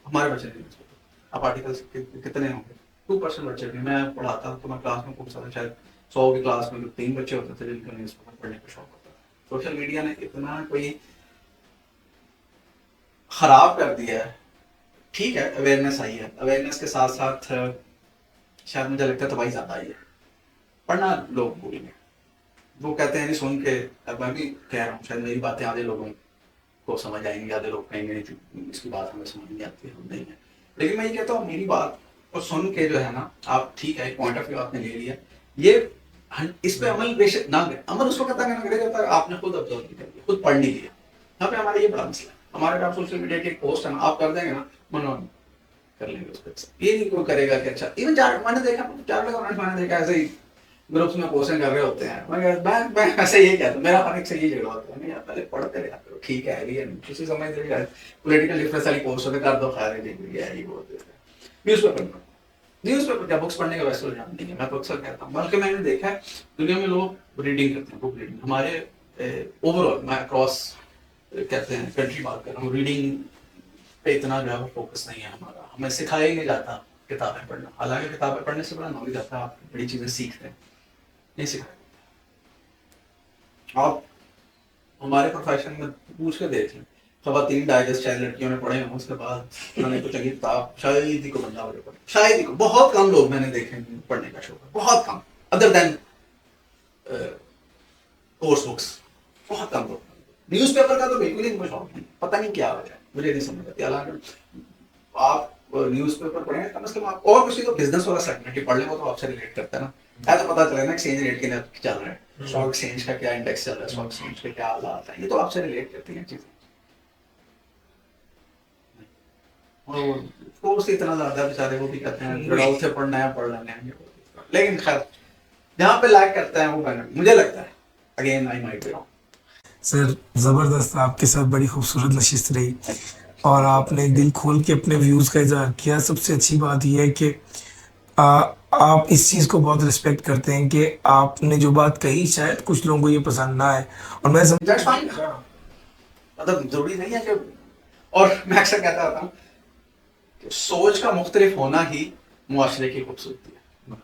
Speaker 2: हमारे बच्चे नहीं न्यूज़ पेपर, अब आर्टिकल्स कितने होंगे, 2% बच्चे थे। मैं पढ़ाता तो मैं क्लास में खूब सारा, शायद 100 की क्लास में 3 बच्चे होते थे जिनका न्यूज़ पेपर पढ़ने का शौक होता था। सोशल मीडिया ने इतना कोई खराब कर दिया है। ठीक है, अवेयरनेस आई है, अवेयरनेस के साथ साथ शायद मुझे लगता है तबाही ज्यादा आई है। पढ़ना लोग भूलेंगे, वो कहते हैं नहीं सुन के, अब मैं भी कह रहा हूँ, शायद मेरी बातें आधे लोगों को समझ आएंगी, आधे लोग कहेंगे नहीं इसकी बात हमें समझ नहीं आती, हम नहीं है। लेकिन मैं ये कहता हूँ, मेरी बात को सुन के जो है ना, आप ठीक है, पॉइंट ऑफ व्यू आपने ले लिया, ये इस पे अमल बेशक ना करें, अमल उसको कहता है ना करे जब तक आपने खुद ऑब्जर्व नहीं कर लिया, खुद पढ़ नहीं लिया। यहाँ पे हमारा ये बड़ा मसला है, हमारे पास सोशल मीडिया की एक पोस्ट है ना, आप कर देंगे ना, मनोन कर लेंगे उस पर, ये नहीं कोई करेगा कि अच्छा, इवन मैंने देखा 4 लोग मैंने देखा ऐसे ही ग्रुप्स में पोस्टिंग कर रहे होते हैं, मैं ऐसे ये कहता हूँ, मेरा हर एक से ये झगड़ा होता है, नहीं यार पहले पढ़ते रहा करो, ठीक है, ये किसी समय पॉलिटिकल डिफरेंस वाली पोस्ट होते कर दो, खैर है ये बोलते हैं। न्यूज़पेपर क्या, बुक्स पढ़ने का वैसे रुझान नहीं है, मैं तो अक्सर कहता हूँ, बल्कि मैंने देखा है दुनिया में लोग रीडिंग करते हैं, बुक रीडिंग। हमारे ओवरऑल मैं अक्रॉस कहते हैं कंट्री बात कर रहा हूँ, रीडिंग पे इतना जो है फोकस नहीं है हमारा, हमें सिखाया ही नहीं जाता किताबें पढ़ना। हालांकि किताबें पढ़ने से बड़ा नॉलेज आता है, आप बड़ी चीजें सीखते हैं, नहीं सिखाया। आप हमारे प्रोफेशन में पूछ के देख लें, खवातीन डाइजेस्ट शायद लड़कियों ने पढ़े हों, उसके बाद उन्होंने कुछ अगली किताब शायद ही को बंदा हो जाए, शायद ही को, बहुत कम लोग मैंने देखे पढ़ने का शौक है, बहुत कम, अदर देन कोर्स बुक्स, बहुत कम लोग। न्यूज़पेपर का तो बिल्कुल ही मुझे शौक नहीं, पता नहीं क्या वजह है, मुझे नहीं समझ आती। हालांकि आप न्यूज़पेपर पढ़ें, कम से कम आप और कुछ तो बिजनेस वाला सेगमेंट ही पढ़ लें, वो तो आपसे रिलेट करता है ना, है तो पता चले ना एक्सचेंज रेट के लिए चल रहा है, स्टॉक एक्सचेंज का क्या इंडेक्स चल रहा है, स्टॉक एक्सचेंज के क्या हालात है, ये तो आपसे रिलेट करती हैं चीजें। और कोर्स इतना ज्यादा बेचारे वो भी कहते हैं जड़ाऊ से पढ़ना है, पढ़ लेने हैं, लेकिन खैर जहाँ पे लैग करता है वो मुझे लगता है, again I might be wrong.
Speaker 1: Sir ज़बरदस्त, आपके साथ बड़ी खूबसूरत नशिस्त रही और आपने दिल खोल के अपने व्यूज़ का इजहार किया। सबसे अच्छी बात यह है कि आ, आप इस चीज़ को बहुत रिस्पेक्ट करते हैं कि आपने जो बात कही शायद कुछ लोगों को ये पसंद ना आए, और मैं
Speaker 2: दैट्स फाइन, मतलब जरूरी नहीं है कि, और मैं अक्सर कहता रहता हूँ कि सोच का मुख्तलिफ होना ही मुआशरे की खूबसूरती है।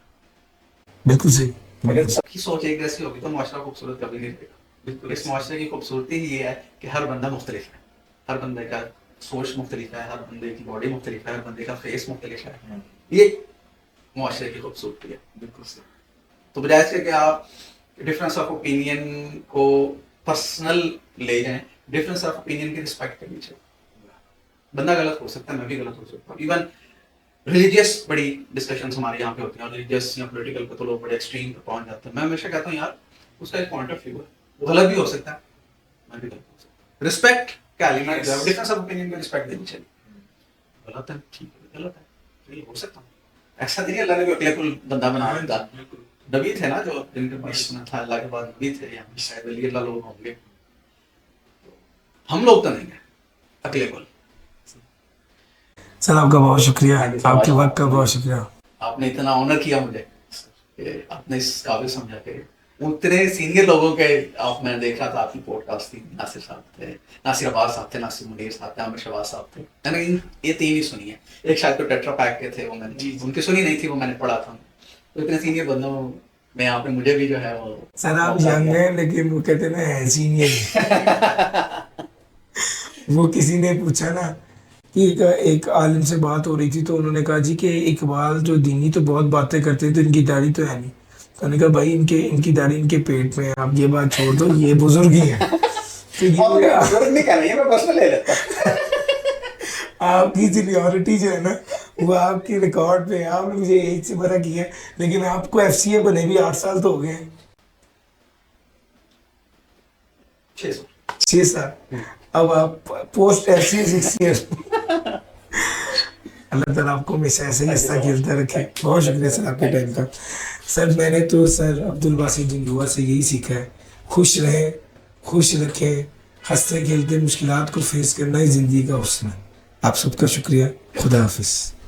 Speaker 1: बिल्कुल सही।
Speaker 2: अगर सबकी सोच एक जैसी होगी तो मुआशरा खूबसूरत कभी नहीं रहेगा। बिल्कुल, इस मुआशरे की खूबसूरती ही ये है कि हर बंदा मुख्तलिफ है, हर बंदे का सोच मुख्तलिफ है, हर बंदे की बॉडी मुख्तलिफ है, हर बंदे का फेस मुख्तलिफ है, ये मुआशरे की खूबसूरती है। बिल्कुल सही। तो बजाय इसके कि आप डिफरेंस ऑफ ओपिनियन को पर्सनल ले जाएं, डिफरेंस ऑफ ओपिनियन की रिस्पेक्ट करनी चाहिए। बंदा गलत हो सकता है, मैं भी गलत हो सकता हूँ, इवन रिलीजियस बड़ी डिस्कशंस हमारे यहाँ पे होती हैं, और रिलीजियस या पॉलिटिकल पे तो लोग बड़े एक्सट्रीम पे पहुंच जाते हैं। मैं हमेशा कहता हूँ यार उसका एक पॉइंट ऑफ व्यू है, वो गलत भी हो सकता है, मैं भी गलत हो सकता हूँ। रिस्पेक्ट क्या एलिमेंट है, डिफरेंस ऑफ ओपिनियन को रिस्पेक्ट देनी चाहिए। गलत है, ठीक है, गलत है, ये हो सकता है, ऐसा नहीं है अल्लाह ने कोई अक्लेकुल बंदा बना दिया। नबी थे ना जो जिनके पास इतना था, अल्लाह के बाद नबी थे, या शायद वली अल्लाह लोग होंगे, हम लोग तो नहीं है अक्लेकुल।
Speaker 1: सर आपका बहुत शुक्रिया, आपके वक्त का बहुत शुक्रिया।
Speaker 2: आपने इतना ऑनर किया मुझे, आपने इस काबिल समझा के उतने सीनियर लोगों के आप, मैंने देखा था आपकी पॉडकास्ट थी, नासिर साहब थे, नासिर अब्बास साहब थे, नासिर मुनीर साहब थे, आमिर शहबाज साहब थे, मैंने ये 3 ही सुनी है। एक शायद तो टेट्रा पैक के थे, वो मैंने उनकी सुनी नहीं थी, वो मैंने पढ़ा था। तो इतने सीनियर बंदों मैं यहाँ पे मुझे भी जो है वो
Speaker 1: सर आप
Speaker 2: मौका
Speaker 1: यंग
Speaker 2: दिया।
Speaker 1: हैं लेकिन वो कहते हैं ना है सीनियर। वो किसी ने पूछा ना कि एक आलिम से बात हो रही थी तो उन्होंने कहा जी कि इकबाल जो दीनी तो बहुत बातें करते हैं तो इनकी दाढ़ी तो है नहीं। तो उन्होंने कहा भाई इनके इनकी दाढ़ी इनके पेट में है, आप ये बात छोड़ दो, ये बुजुर्ग ही है। तो
Speaker 2: अब
Speaker 1: ये
Speaker 2: मैं बुजुर्ग नहीं कर रही है, मैं पर्सनल ले लेता हूँ।
Speaker 1: आपकी सीनियरिटी जो है ना वो आपकी रिकॉर्ड पे है। आपने मुझे एज से बड़ा किया है, लेकिन आपको एफसीए बने भी 8 साल तो हो गए हैं।
Speaker 2: 600।
Speaker 1: 6 साल। अब आप पोस्ट एफसीए 6 ईयर। अल्लाह ताला आपको हमेशा ऐसे ही हिस्सा खेलता रखे। बहुत शुक्रिया सर आपके टाइम का। सर मैंने तो सर अब्दुल बासित जिंदुआ से यही सीखा है, खुश रहें, खुश रखें, हंसते खेलते मुश्किलात को फेस करना ही ज़िंदगी का हुस्न है। आप सबका शुक्रिया। खुदा हाफिज़।